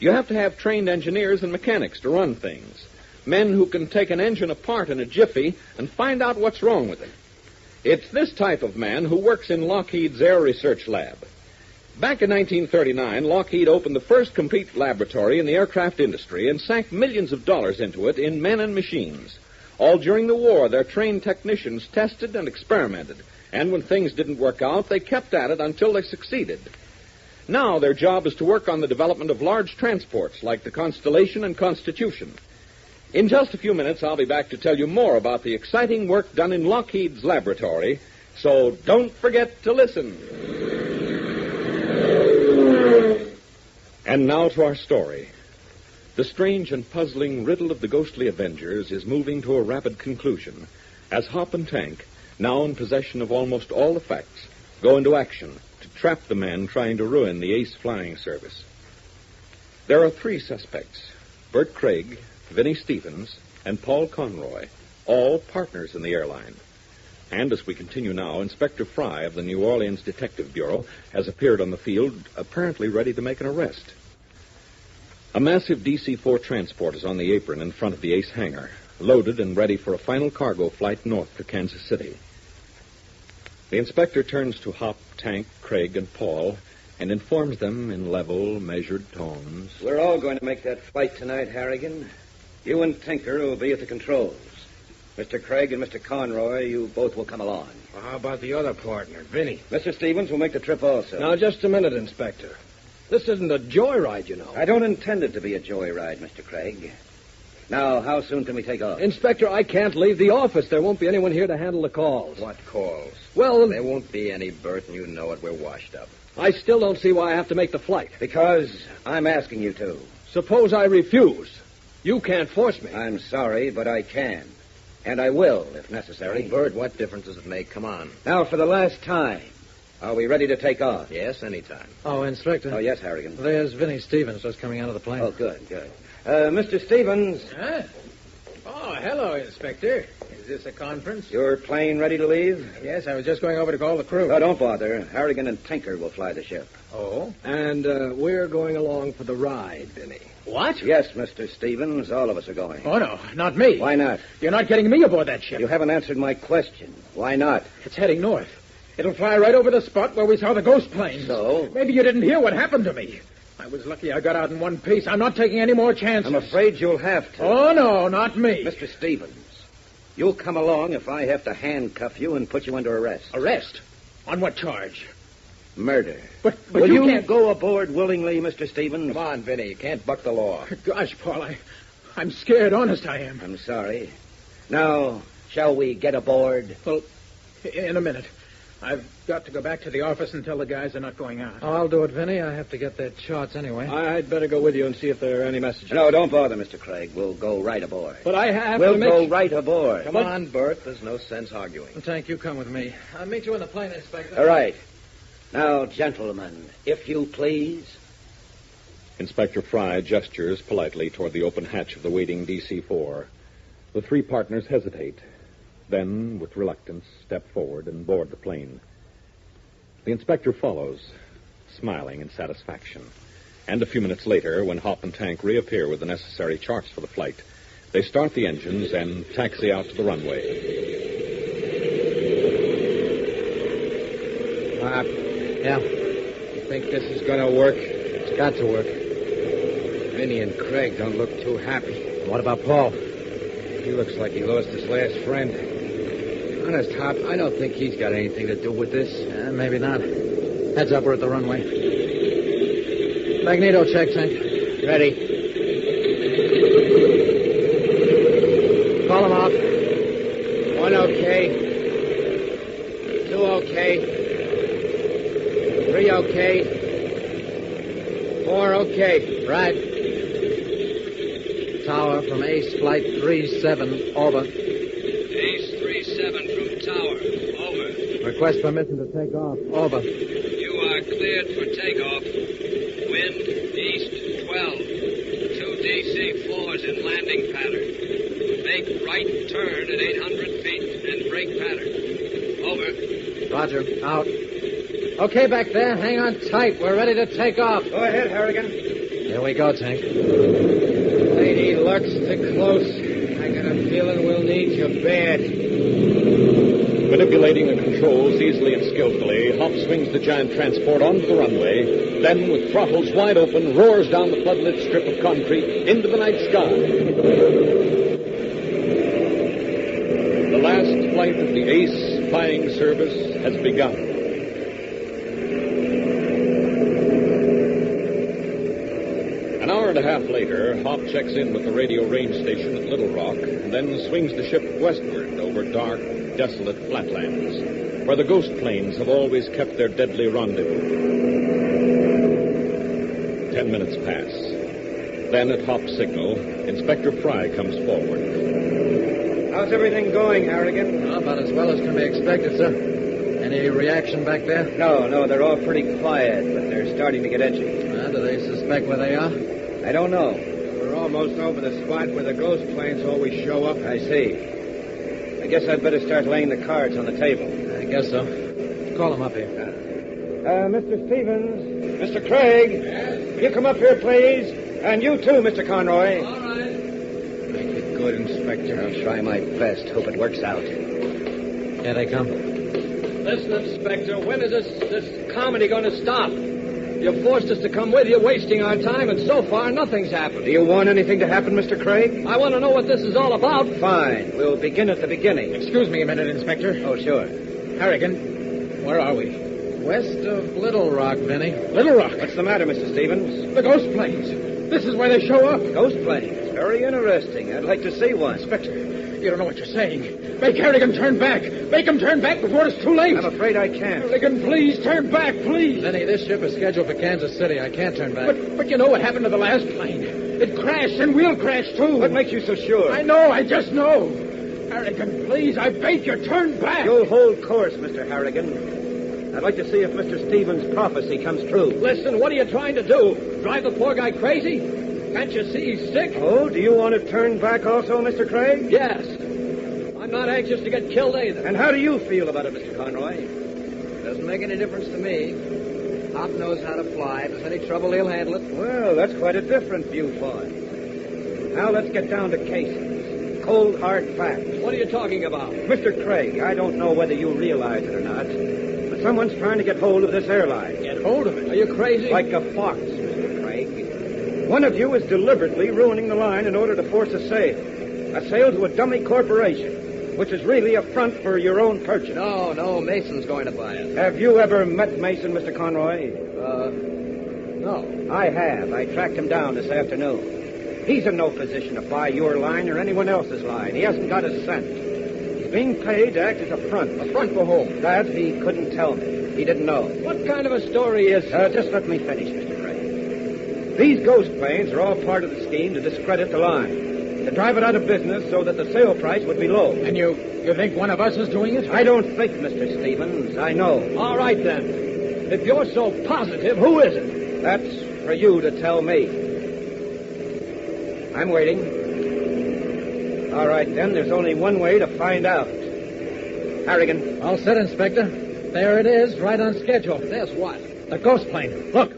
You have to have trained engineers and mechanics to run things, men who can take an engine apart in a jiffy and find out what's wrong with it. It's this type of man who works in Lockheed's Air Research Lab. Back in 1939, Lockheed opened the first complete laboratory in the aircraft industry and sank millions of dollars into it in men and machines. All during the war, their trained technicians tested and experimented, and when things didn't work out, they kept at it until they succeeded. Now their job is to work on the development of large transports like the Constellation and Constitution. In just a few minutes, I'll be back to tell you more about the exciting work done in Lockheed's laboratory, so don't forget to listen. And now to our story. The strange and puzzling riddle of the ghostly Avengers is moving to a rapid conclusion as Hop and Tank, now in possession of almost all the facts, go into action to trap the man trying to ruin the Ace Flying Service. There are 3 suspects, Bert Craig, Vinnie Stevens, and Paul Conroy, all partners in the airline. And as we continue now, Inspector Fry of the New Orleans Detective Bureau has appeared on the field, apparently ready to make an arrest. A massive DC-4 transport is on the apron in front of the Ace hangar, loaded and ready for a final cargo flight north to Kansas City. The inspector turns to Hop, Tank, Craig, and Paul and informs them in level, measured tones. We're all going to make that flight tonight, Harrigan. You and Tinker will be at the controls. Mr. Craig and Mr. Conroy, you both will come along. Well, how about the other partner, Vinny? Mr. Stevens will make the trip also. Now, just a minute, Inspector. This isn't a joyride, you know. I don't intend it to be a joyride, Mr. Craig. Now, how soon can we take off? Inspector, I can't leave the office. There won't be anyone here to handle the calls. What calls? Well, there won't be any, Bert, and you know it. We're washed up. I still don't see why I have to make the flight. Because I'm asking you to. Suppose I refuse. You can't force me. I'm sorry, but I can. And I will, if necessary. Oh, Bert, what difference does it make? Come on. Now, for the last time, are we ready to take off? Yes, anytime. Oh, Inspector. Oh, yes, Harrigan. There's Vinnie Stevens just coming out of the plane. Oh, good. Mr. Stevens. Huh? Oh, hello, Inspector. Is this a conference? Your plane ready to leave? Yes, I was just going over to call the crew. Oh, don't bother. Harrigan and Tinker will fly the ship. Oh? And we're going along for the ride, Vinnie. What? Yes, Mr. Stevens. All of us are going. Oh, no, not me. Why not? You're not getting me aboard that ship. You haven't answered my question. Why not? It's heading north. It'll fly right over the spot where we saw the ghost planes. So? Maybe you didn't hear what happened to me. I was lucky I got out in one piece. I'm not taking any more chances. I'm afraid you'll have to. Oh, no, not me. Mr. Stevens, you'll come along if I have to handcuff you and put you under arrest. Arrest? On what charge? Murder. But Will you can't go aboard willingly, Mr. Stevens? Come on, Vinnie. You can't buck the law. Gosh, Paul, I'm scared. Honest, I am. I'm sorry. Now, shall we get aboard? Well, in a minute. I've got to go back to the office and tell the guys they're not going out. I'll do it, Vinnie. I have to get their charts anyway. I'd better go with you and see if there are any messages. No, don't bother, Mr. Craig. We'll go right aboard. But I have We'll to go right aboard. Come on, Bert. There's no sense arguing. Tank, you come with me. I'll meet you in the plane, Inspector. All right. Now, gentlemen, if you please. Inspector Fry gestures politely toward the open hatch of the waiting DC-4. The 3 partners hesitate, then, with reluctance, step forward and board the plane. The inspector follows, smiling in satisfaction. And a few minutes later, when Hop and Tank reappear with the necessary charts for the flight, they start the engines and taxi out to the runway. Yeah. You think this is going to work? It's got to work. Vinnie and Craig don't look too happy. What about Paul? He looks like he lost his last friend. Honest, Hop, I don't think he's got anything to do with this. Maybe not. Heads up, we're at the runway. Magneto check, Tank. Ready. okay. 2 okay. 3 okay. 4 okay. Right. Tower from Ace Flight 37, over. Ace 37 from Tower. Over. Request permission to take off, over. You are cleared for takeoff. Wind east 12. 2 DC-4s in landing pattern. Make right turn at 800 feet and brake pattern. Over. Roger, out. Okay, back there, hang on tight. We're ready to take off. Go ahead, Harrigan. Here we go, Tank. Lady Luck, stick close. I got a feeling we'll need you bad. Manipulating the controls easily and skillfully, Hop swings the giant transport onto the runway, then, with throttles wide open, roars down the floodlit strip of concrete into the night sky. The last flight of the Ace flying service has begun. An hour and a half later, Hop checks in with the radio range station at Little Rock, and then swings the ship westward over dark, desolate flatlands, where the ghost planes have always kept their deadly rendezvous. 10 minutes pass. Then, at Hop's signal, Inspector Fry comes forward. How's everything going, Harrigan? About as well as can be expected, sir. Any reaction back there? No, they're all pretty quiet, but they're starting to get edgy. Do they suspect where they are? I don't know. We're almost over the spot where the ghost planes always show up. I see. I guess I'd better start laying the cards on the table. I guess so. Call them up here. Mr. Stevens. Mr. Craig. Yes? You come up here, please. And you too, Mr. Conroy. All right. Make it good, Inspector. I'll try my best. Hope it works out. Here they come. Listen, Inspector, when is this comedy going to stop? You forced us to come with you, wasting our time, and so far nothing's happened. Do you want anything to happen, Mr. Craig? I want to know what this is all about. Fine. We'll begin at the beginning. Excuse me a minute, Inspector. Oh, sure. Harrigan, where are we? West of Little Rock, Vinny. Little Rock? What's the matter, Mr. Stevens? The ghost planes. This is where they show up. Ghost planes? Very interesting. I'd like to see one. Inspector, you don't know what you're saying. Make Harrigan turn back. Make him turn back before it's too late. I'm afraid I can't. Harrigan, please, turn back, please. Vinny, this ship is scheduled for Kansas City. I can't turn back. But you know what happened to the last plane. It crashed, and we'll crash, too. What makes you so sure? I know, I just know. Harrigan, please, I beg you, turn back. You'll hold course, Mr. Harrigan. I'd like to see if Mr. Stevens' prophecy comes true. Listen, what are you trying to do? Drive the poor guy crazy? Can't you see he's sick? Oh, do you want to turn back also, Mr. Craig? Yes. I'm not anxious to get killed either. And how do you feel about it, Mr. Conroy? Doesn't make any difference to me. Hop knows how to fly. If there's any trouble, he'll handle it. Well, that's quite a different viewpoint. Now let's get down to cases. Cold, hard facts. What are you talking about? Mr. Craig, I don't know whether you realize it or not, but someone's trying to get hold of this airline. Get hold of it? Are you crazy? Like a fox, Mr. Craig. One of you is deliberately ruining the line in order to force a sale to a dummy corporation, which is really a front for your own purchase. No, Mason's going to buy it. Have you ever met Mason, Mr. Conroy? No. I have. I tracked him down this afternoon. He's in no position to buy your line or anyone else's line. He hasn't got a cent. He's being paid to act as a front. A front for whom? That he couldn't tell me. He didn't know. What kind of a story is... Just let me finish, Mr. Craig. These ghost planes are all part of the scheme to discredit the line. To drive it out of business so that the sale price would be low. And you think one of us is doing it? I don't think, Mr. Stevens. I know. All right, then. If you're so positive, who is it? That's for you to tell me. I'm waiting. All right, then. There's only one way to find out. Harrigan. All set, Inspector. There it is, right on schedule. There's what? The ghost plane. Look.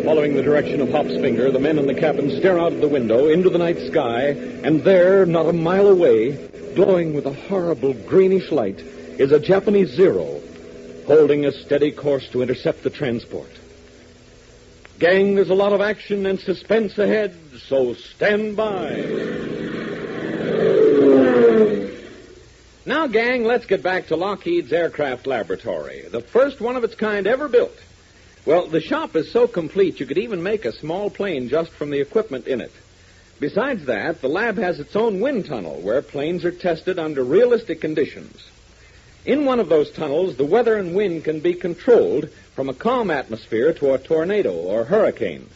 Following the direction of Hop's finger, the men in the cabin stare out of the window into the night sky, and there, not a mile away, glowing with a horrible greenish light, is a Japanese Zero, holding a steady course to intercept the transport. Gang, there's a lot of action and suspense ahead, so stand by. Now, gang, let's get back to Lockheed's aircraft laboratory, the first one of its kind ever built. Well, the shop is so complete you could even make a small plane just from the equipment in it. Besides that, the lab has its own wind tunnel where planes are tested under realistic conditions. In one of those tunnels, the weather and wind can be controlled from a calm atmosphere to a tornado or hurricane.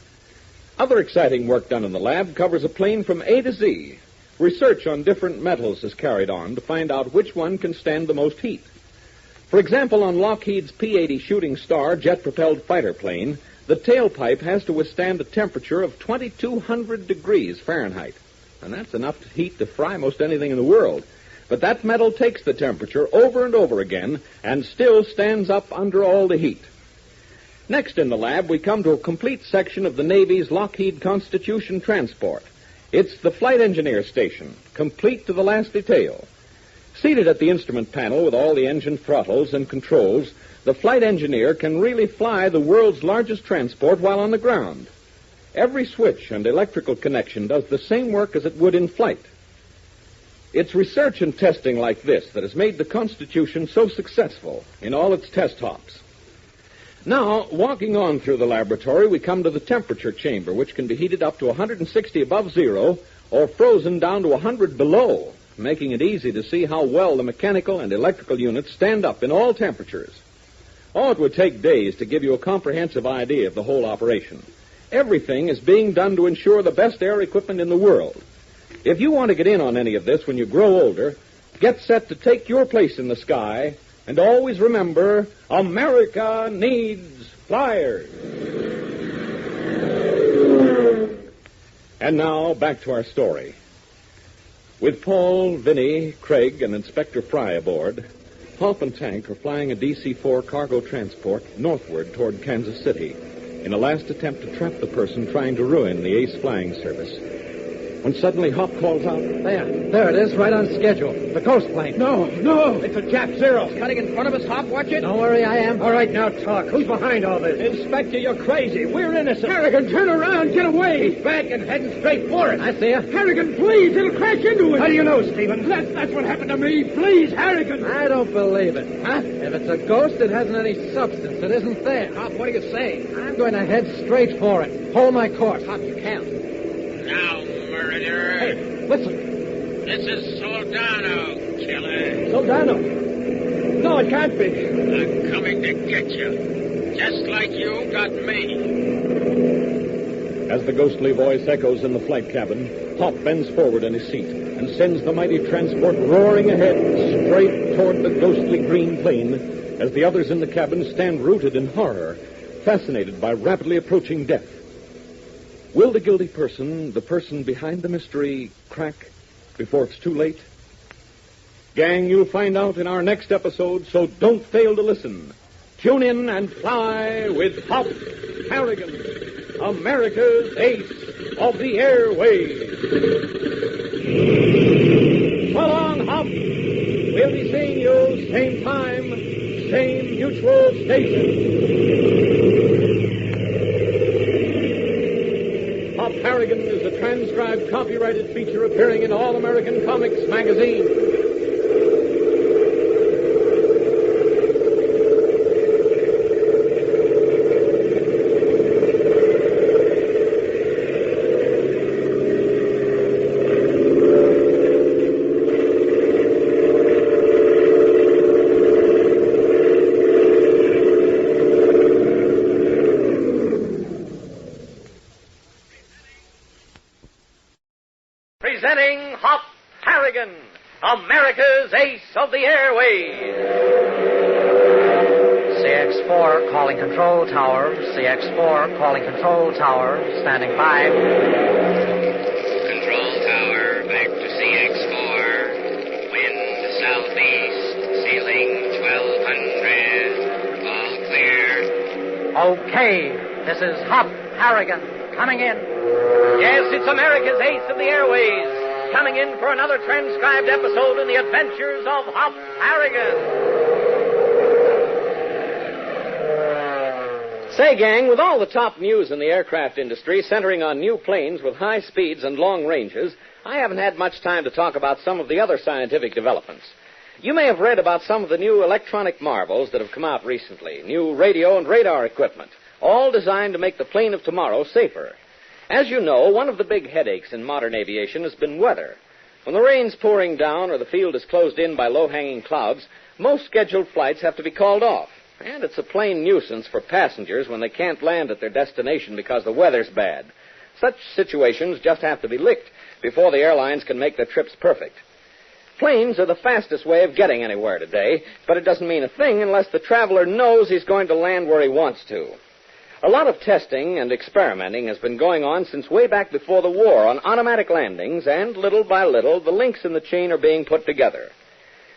Other exciting work done in the lab covers a plane from A to Z. Research on different metals is carried on to find out which one can stand the most heat. For example, on Lockheed's P-80 Shooting Star jet-propelled fighter plane, the tailpipe has to withstand a temperature of 2,200 degrees Fahrenheit. And that's enough heat to fry most anything in the world. But that metal takes the temperature over and over again and still stands up under all the heat. Next in the lab, we come to a complete section of the Navy's Lockheed Constitution transport. It's the flight engineer station, complete to the last detail. Seated at the instrument panel with all the engine throttles and controls, the flight engineer can really fly the world's largest transport while on the ground. Every switch and electrical connection does the same work as it would in flight. It's research and testing like this that has made the Constitution so successful in all its test hops. Now, walking on through the laboratory, we come to the temperature chamber, which can be heated up to 160 above zero or frozen down to 100 below, making it easy to see how well the mechanical and electrical units stand up in all temperatures. Oh, it would take days to give you a comprehensive idea of the whole operation. Everything is being done to ensure the best air equipment in the world. If you want to get in on any of this when you grow older, get set to take your place in the sky, and always remember, America needs flyers. And now, back to our story. With Paul, Vinny, Craig, and Inspector Fry aboard, Hop and Tank are flying a DC-4 cargo transport northward toward Kansas City in a last attempt to trap the person trying to ruin the Ace Flying Service. When suddenly Hop calls out, There it is, right on schedule. The ghost plane. No, it's a Jap Zero. Cutting in front of us, Hop, watch it. Don't worry, I am. All right, now talk. Who's behind all this? Inspector, you're crazy. We're innocent. Harrigan, turn around. Get away. He's back and heading straight for it. I see you. Harrigan, please. It'll crash into it. How do you know, Stephen? That's what happened to me. Please, Harrigan. I don't believe it. Huh? If it's a ghost, it hasn't any substance. It isn't there. Hop, what are you saying? I'm going to head straight for it. Hold my course. Hop, you can't. Now, murderer. Hey, listen. This is Soldano, killer. Soldano. No, it can't be. I'm coming to get you, just like you got me. As the ghostly voice echoes in the flight cabin, Hop bends forward in his seat and sends the mighty transport roaring ahead straight toward the ghostly green plane as the others in the cabin stand rooted in horror, fascinated by rapidly approaching death. Will the guilty person, the person behind the mystery, crack before it's too late? Gang, you'll find out in our next episode, so don't fail to listen. Tune in and fly with Hop Harrigan, America's ace of the airways. So long, Hop. We'll be seeing you same time, same mutual station. Hop Harrigan is a transcribed, copyrighted feature appearing in All American Comics magazine. Presenting Hop Harrigan, America's ace of the airways. CX-4 calling control tower. CX-4 calling control tower. Standing by. Control tower, back to CX-4. Wind southeast, ceiling 1200. All clear. Okay, this is Hop Harrigan coming in. Yes, it's America's ace of the airways, coming in for another transcribed episode in the adventures of Hop Harrigan. Say, gang, with all the top news in the aircraft industry centering on new planes with high speeds and long ranges, I haven't had much time to talk about some of the other scientific developments. You may have read about some of the new electronic marvels that have come out recently, new radio and radar equipment, all designed to make the plane of tomorrow safer. As you know, one of the big headaches in modern aviation has been weather. When the rain's pouring down or the field is closed in by low-hanging clouds, most scheduled flights have to be called off. And it's a plain nuisance for passengers when they can't land at their destination because the weather's bad. Such situations just have to be licked before the airlines can make their trips perfect. Planes are the fastest way of getting anywhere today, but it doesn't mean a thing unless the traveler knows he's going to land where he wants to. A lot of testing and experimenting has been going on since way back before the war on automatic landings, and little by little, the links in the chain are being put together.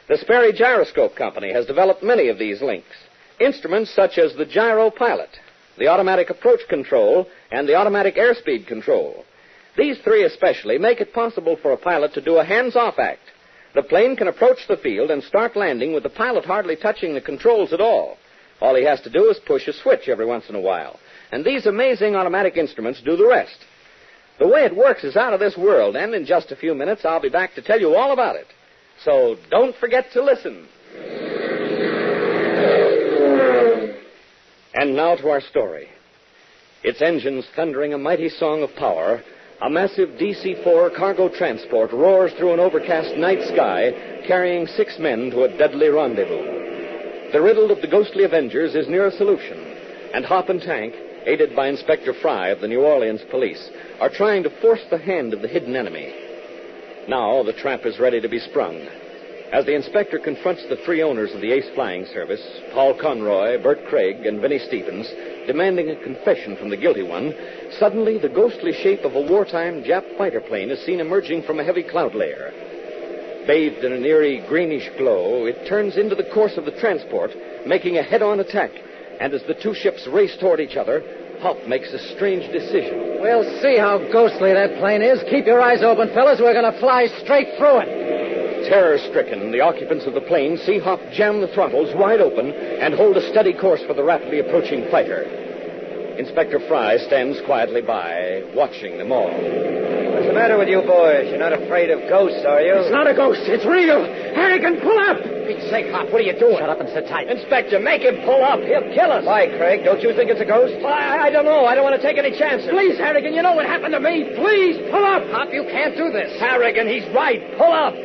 The Sperry Gyroscope Company has developed many of these links. Instruments such as the gyro pilot, the automatic approach control, and the automatic airspeed control. These three especially make it possible for a pilot to do a hands-off act. The plane can approach the field and start landing with the pilot hardly touching the controls at all. All he has to do is push a switch every once in a while. And these amazing automatic instruments do the rest. The way it works is out of this world, and in just a few minutes I'll be back to tell you all about it. So don't forget to listen. And now to our story. Its engines thundering a mighty song of power, a massive DC-4 cargo transport roars through an overcast night sky, carrying 6 men to a deadly rendezvous. The riddle of the ghostly Avengers is near a solution, and Hop and Tank, aided by Inspector Fry of the New Orleans police, are trying to force the hand of the hidden enemy. Now the trap is ready to be sprung. As the inspector confronts the 3 owners of the Ace Flying Service, Paul Conroy, Bert Craig, and Vinnie Stevens, demanding a confession from the guilty one, suddenly the ghostly shape of a wartime Jap fighter plane is seen emerging from a heavy cloud layer. Bathed in an eerie greenish glow, it turns into the course of the transport, making a head-on attack. And as the 2 ships race toward each other, Hop makes a strange decision. We'll see how ghostly that plane is. Keep your eyes open, fellas. We're going to fly straight through it. Terror-stricken, the occupants of the plane see Hop jam the throttles wide open and hold a steady course for the rapidly approaching fighter. Inspector Fry stands quietly by, watching them all. What's the matter with you boys? You're not afraid of ghosts, are you? It's not a ghost. It's real. Harrigan, pull up. Pete's sake, Hop, what are you doing? Shut up and sit tight. Inspector, make him pull up. He'll kill us. Why, Craig? Don't you think it's a ghost? I don't know. I don't want to take any chances. Please, Harrigan, you know what happened to me. Please, pull up. Hop, you can't do this. Harrigan, he's right. Pull up.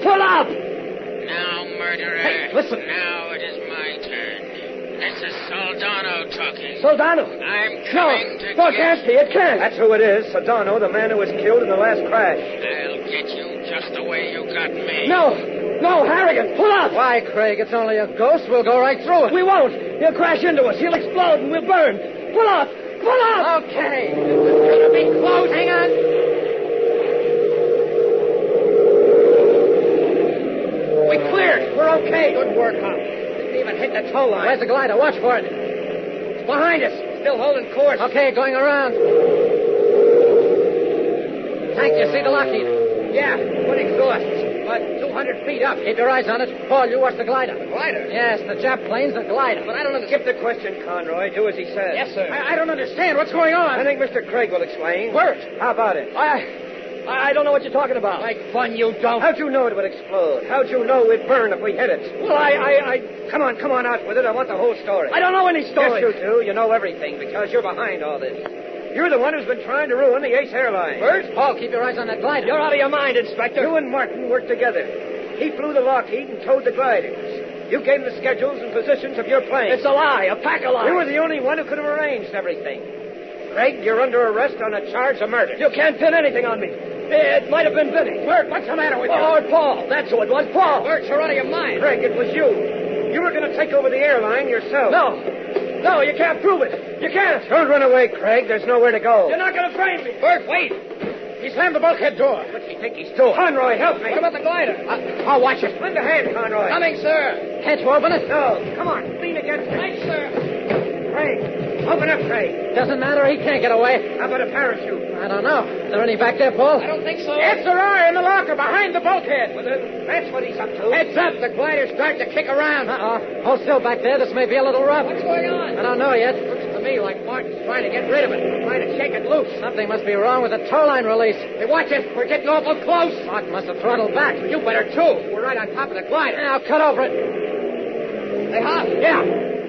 Pull up. Now, murderer. Hey, listen. Now it is my turn. This is Soldano talking. Soldano? I'm coming to No, it get... can't be. It can't. That's who it is. Soldano, the man who was killed in the last crash. I'll get you just the way you got me. No, Harrigan, pull up. Why, Craig, it's only a ghost. We'll go right through it. We won't. He'll crash into us. He'll explode and we'll burn. Pull up. Pull up. Okay. It's going to be close. Hang on. We cleared. We're okay. Good work, Hop. Didn't even hit the tow line. Where's the glider? Watch for it. It's behind us. Still holding course. Okay, going around. Tank, you see the Lockheed? Yeah, good exhaust. About 200 feet up. Keep your eyes on it. Paul, you watch the glider. The glider? Yes, the Jap plane's the glider. But I don't understand. Skip the question, Conroy. Do as he says. Yes, sir. I don't understand. What's going on? I think Mr. Craig will explain. Bert. How about it? I don't know what you're talking about. Like fun, you don't. How'd you know it would explode? How'd you know it'd burn if we hit it? Well, Come on out with it. I want the whole story. I don't know any story. Yes, you do. You know everything because you're behind all this. You're the one who's been trying to ruin the Ace Airline. Bert? Paul, keep your eyes on that glider. You're out of your mind, Inspector. You and Martin worked together. He flew the Lockheed and towed the gliders. You gave him the schedules and positions of your plane. It's a lie, a pack of lies. You were the only one who could have arranged everything. Craig, you're under arrest on a charge of murder. You can't pin anything on me. It might have been Vinny. Bert, what's the matter with you? Oh, Paul. That's who it was, Paul. Bert, you're out of your mind. Craig, it was you. You were going to take over the airline yourself. No, you can't prove it. You can't. Don't run away, Craig. There's nowhere to go. You're not going to frame me. Bert, wait. He slammed the bulkhead door. What's he think he's doing? Conroy, help me. What about the glider? I'll watch it. Lend a hand, Conroy. Coming, sir. Can't you open it? No. Come on. Lean against it. Thanks, sir. Craig, open up, Craig. Doesn't matter. He can't get away. How about a parachute? I don't know. Is there any back there, Paul? I don't think so. Yes, there are. In the locker behind the bulkhead. That's what he's up to. Heads up. The glider's starting to kick around. Uh-oh. Hold still back there. This may be a little rough. What's going on? I don't know yet. Looks to me like Martin's trying to get rid of it. Trying to shake it loose. Something must be wrong with the tow line release. Hey, watch it. We're getting awful close. Martin must have throttled back. You better, too. We're right on top of the glider. Now, cut over it. Hey, Hop. Yeah.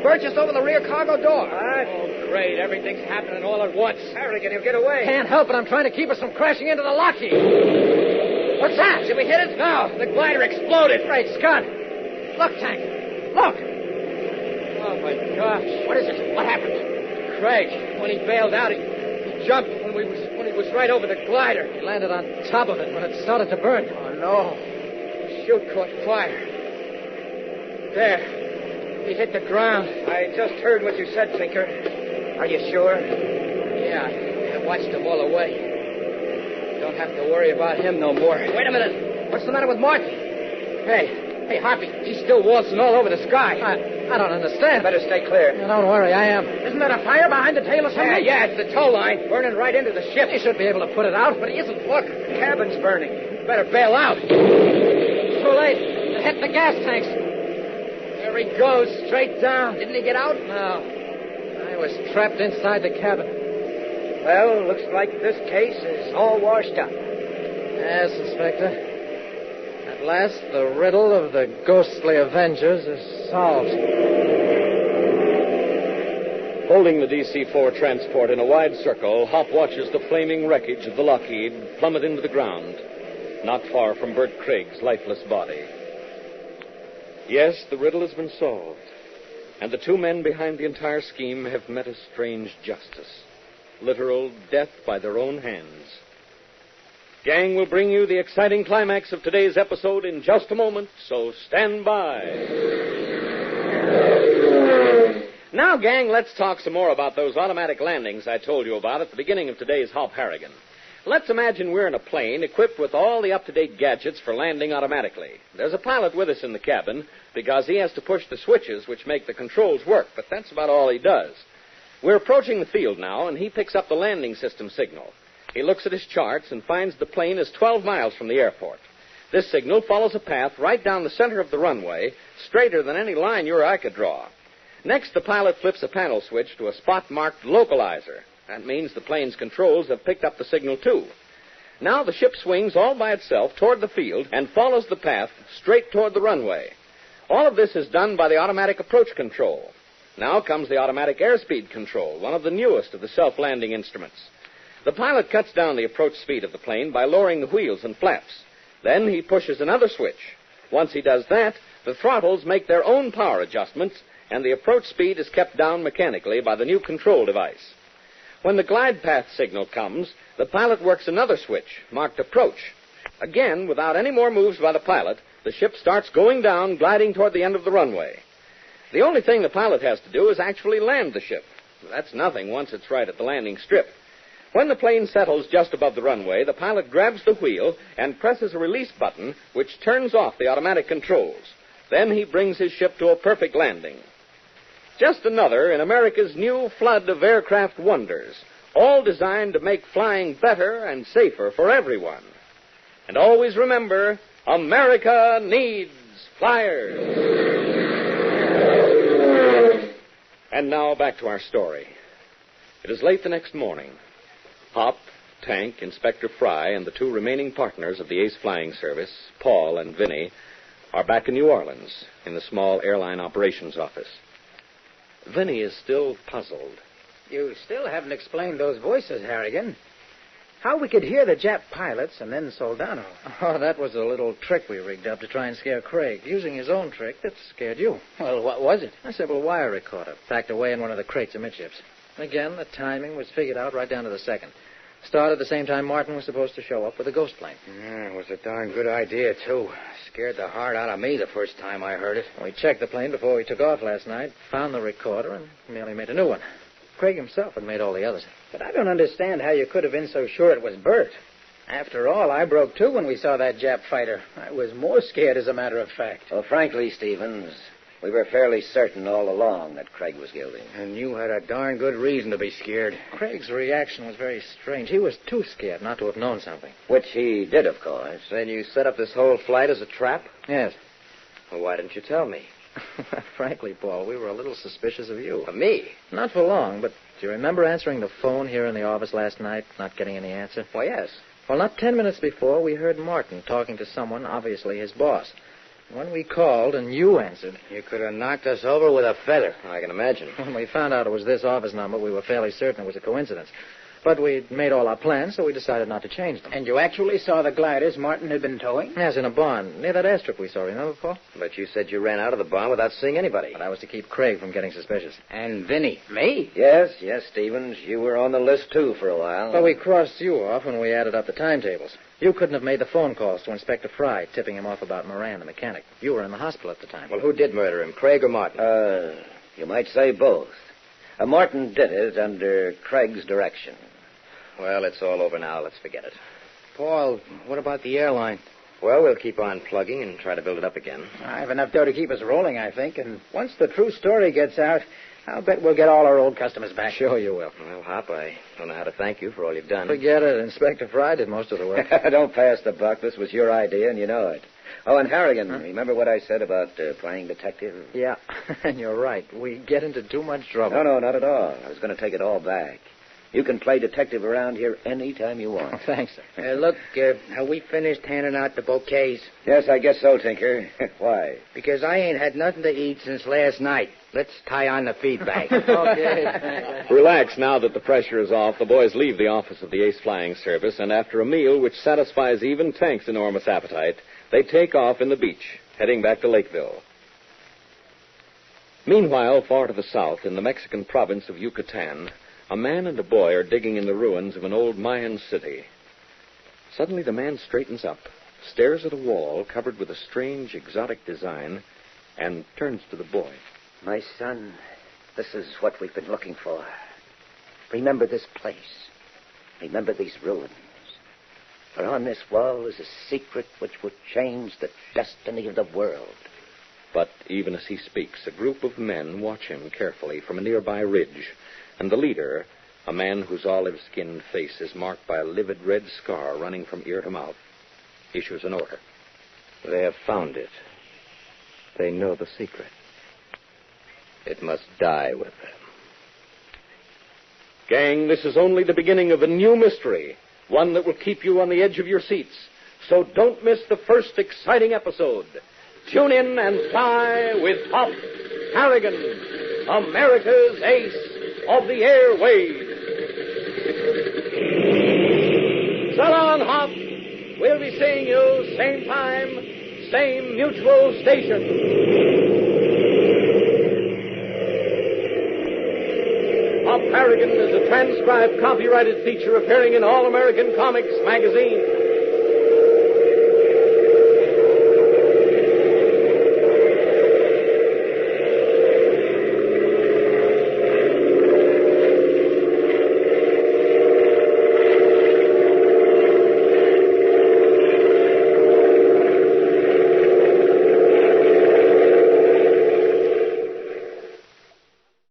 Bert, just over the rear cargo door. Oh, great. Everything's happening all at once. Harrigan, he'll get away. Can't help it. I'm trying to keep us from crashing into the Lockheed. What's that? Did we hit it? No, the glider exploded. Great Scott. Look, Tank. Look. Oh, my gosh. What is it? What happened? Craig, when he bailed out, he jumped when he was right over the glider. He landed on top of it when it started to burn. Oh, no. The chute caught fire. There. He hit the ground. I just heard what you said, Tinker. Are you sure? Yeah, I watched him all the way. Don't have to worry about him no more. Wait a minute. What's the matter with Martin? Hey, Hoppy, he's still waltzing all over the sky. I don't understand. Better stay clear. Don't worry, I am. Isn't that a fire behind the tail or something? Yeah, it's the tow line burning right into the ship. He should be able to put it out, but he isn't. Look, the cabin's burning. Better bail out. Too late. It hit the gas tanks. There he goes, straight down. Didn't he get out? No. I was trapped inside the cabin. Well, looks like this case is all washed up. Yes, Inspector. At last, the riddle of the ghostly Avengers is solved. Holding the DC-4 transport in a wide circle, Hop watches the flaming wreckage of the Lockheed plummet into the ground, not far from Bert Craig's lifeless body. Yes, the riddle has been solved, and the two men behind the entire scheme have met a strange justice. Literal death by their own hands. Gang will bring you the exciting climax of today's episode in just a moment, so stand by. Now, gang, let's talk some more about those automatic landings I told you about at the beginning of today's Hop Harrigan. Let's imagine we're in a plane equipped with all the up-to-date gadgets for landing automatically. There's a pilot with us in the cabin because he has to push the switches which make the controls work, but that's about all he does. We're approaching the field now, and he picks up the landing system signal. He looks at his charts and finds the plane is 12 miles from the airport. This signal follows a path right down the center of the runway, straighter than any line you or I could draw. Next, the pilot flips a panel switch to a spot marked localizer. That means the plane's controls have picked up the signal, too. Now the ship swings all by itself toward the field and follows the path straight toward the runway. All of this is done by the automatic approach control. Now comes the automatic airspeed control, one of the newest of the self-landing instruments. The pilot cuts down the approach speed of the plane by lowering the wheels and flaps. Then he pushes another switch. Once he does that, the throttles make their own power adjustments, and the approach speed is kept down mechanically by the new control device. When the glide path signal comes, the pilot works another switch, marked approach. Again, without any more moves by the pilot, the ship starts going down, gliding toward the end of the runway. The only thing the pilot has to do is actually land the ship. That's nothing once it's right at the landing strip. When the plane settles just above the runway, the pilot grabs the wheel and presses a release button, which turns off the automatic controls. Then he brings his ship to a perfect landing. Just another in America's new flood of aircraft wonders, all designed to make flying better and safer for everyone. And always remember, America needs flyers. And now back to our story. It is late the next morning. Hop, Tank, Inspector Fry, and the two remaining partners of the Ace Flying Service, Paul and Vinny, are back in New Orleans in the small airline operations office. Vinny is still puzzled. You still haven't explained those voices, Harrigan. How we could hear the Jap pilots and then Soldano. Oh, that was a little trick we rigged up to try and scare Craig, using his own trick that scared you. Well, what was it? A simple wire recorder, packed away in one of the crates amidships. Again, the timing was figured out right down to the second. Started the same time Martin was supposed to show up with a ghost plane. Yeah, it was a darn good idea, too. Scared the heart out of me the first time I heard it. We checked the plane before we took off last night, found the recorder, and merely made a new one. Craig himself had made all the others. But I don't understand how you could have been so sure it was Bert. After all, I broke, too, when we saw that Jap fighter. I was more scared, as a matter of fact. Well, frankly, Stevens, we were fairly certain all along that Craig was guilty. And you had a darn good reason to be scared. Craig's reaction was very strange. He was too scared not to have known something. Which he did, of course. Then you set up this whole flight as a trap? Yes. Well, why didn't you tell me? Frankly, Paul, we were a little suspicious of you. Of me? Not for long, but do you remember answering the phone here in the office last night, not getting any answer? Why, yes. Well, not 10 minutes before, we heard Martin talking to someone, obviously his boss. When we called and you answered. You could have knocked us over with a feather, I can imagine. When we found out it was this office number, we were fairly certain it was a coincidence. But we'd made all our plans, so we decided not to change them. And you actually saw the gliders Martin had been towing? Yes, in a barn, near that airstrip we saw, remember, Paul? But you said you ran out of the barn without seeing anybody. But that was to keep Craig from getting suspicious. And Vinny. Me? Yes, Stevens. You were on the list, too, for a while. But we crossed you off when we added up the timetables. You couldn't have made the phone calls to Inspector Fry, tipping him off about Moran, the mechanic. You were in the hospital at the time. Well, who did murder him, Craig or Martin? You might say both. Martin did it under Craig's direction. Well, it's all over now. Let's forget it. Paul, what about the airline? Well, we'll keep on plugging and try to build it up again. I have enough dough to keep us rolling, I think. And once the true story gets out, I'll bet we'll get all our old customers back. Sure you will. Well, Hop, I don't know how to thank you for all you've done. Forget it. Inspector Fry did most of the work. Don't pass the buck. This was your idea, and you know it. Oh, and Harrigan, remember what I said about playing detective? Yeah, and you're right. We get into too much trouble. No, not at all. I was going to take it all back. You can play detective around here any time you want. Oh, thanks, sir. Look, have we finished handing out the bouquets? Yes, I guess so, Tinker. Why? Because I ain't had nothing to eat since last night. Let's tie on the feedback. Okay. Relax now that the pressure is off. The boys leave the office of the Ace Flying Service, and after a meal which satisfies even Tank's enormous appetite, they take off in the beach, heading back to Lakeville. Meanwhile, far to the south, in the Mexican province of Yucatan, a man and a boy are digging in the ruins of an old Mayan city. Suddenly the man straightens up, stares at a wall covered with a strange, exotic design, and turns to the boy. My son, this is what we've been looking for. Remember this place. Remember these ruins. For on this wall is a secret which will change the destiny of the world. But even as he speaks, a group of men watch him carefully from a nearby ridge, and the leader, a man whose olive-skinned face is marked by a livid red scar running from ear to mouth, issues an order. They have found it. They know the secret. It must die with them. Gang, this is only the beginning of a new mystery, one that will keep you on the edge of your seats. So don't miss the first exciting episode. Tune in and fly with Hop Harrigan, America's Ace of the Airways. So long, Hop. We'll be seeing you same time, same mutual station. Hop Harrigan is a transcribed, copyrighted feature appearing in All American Comics magazine.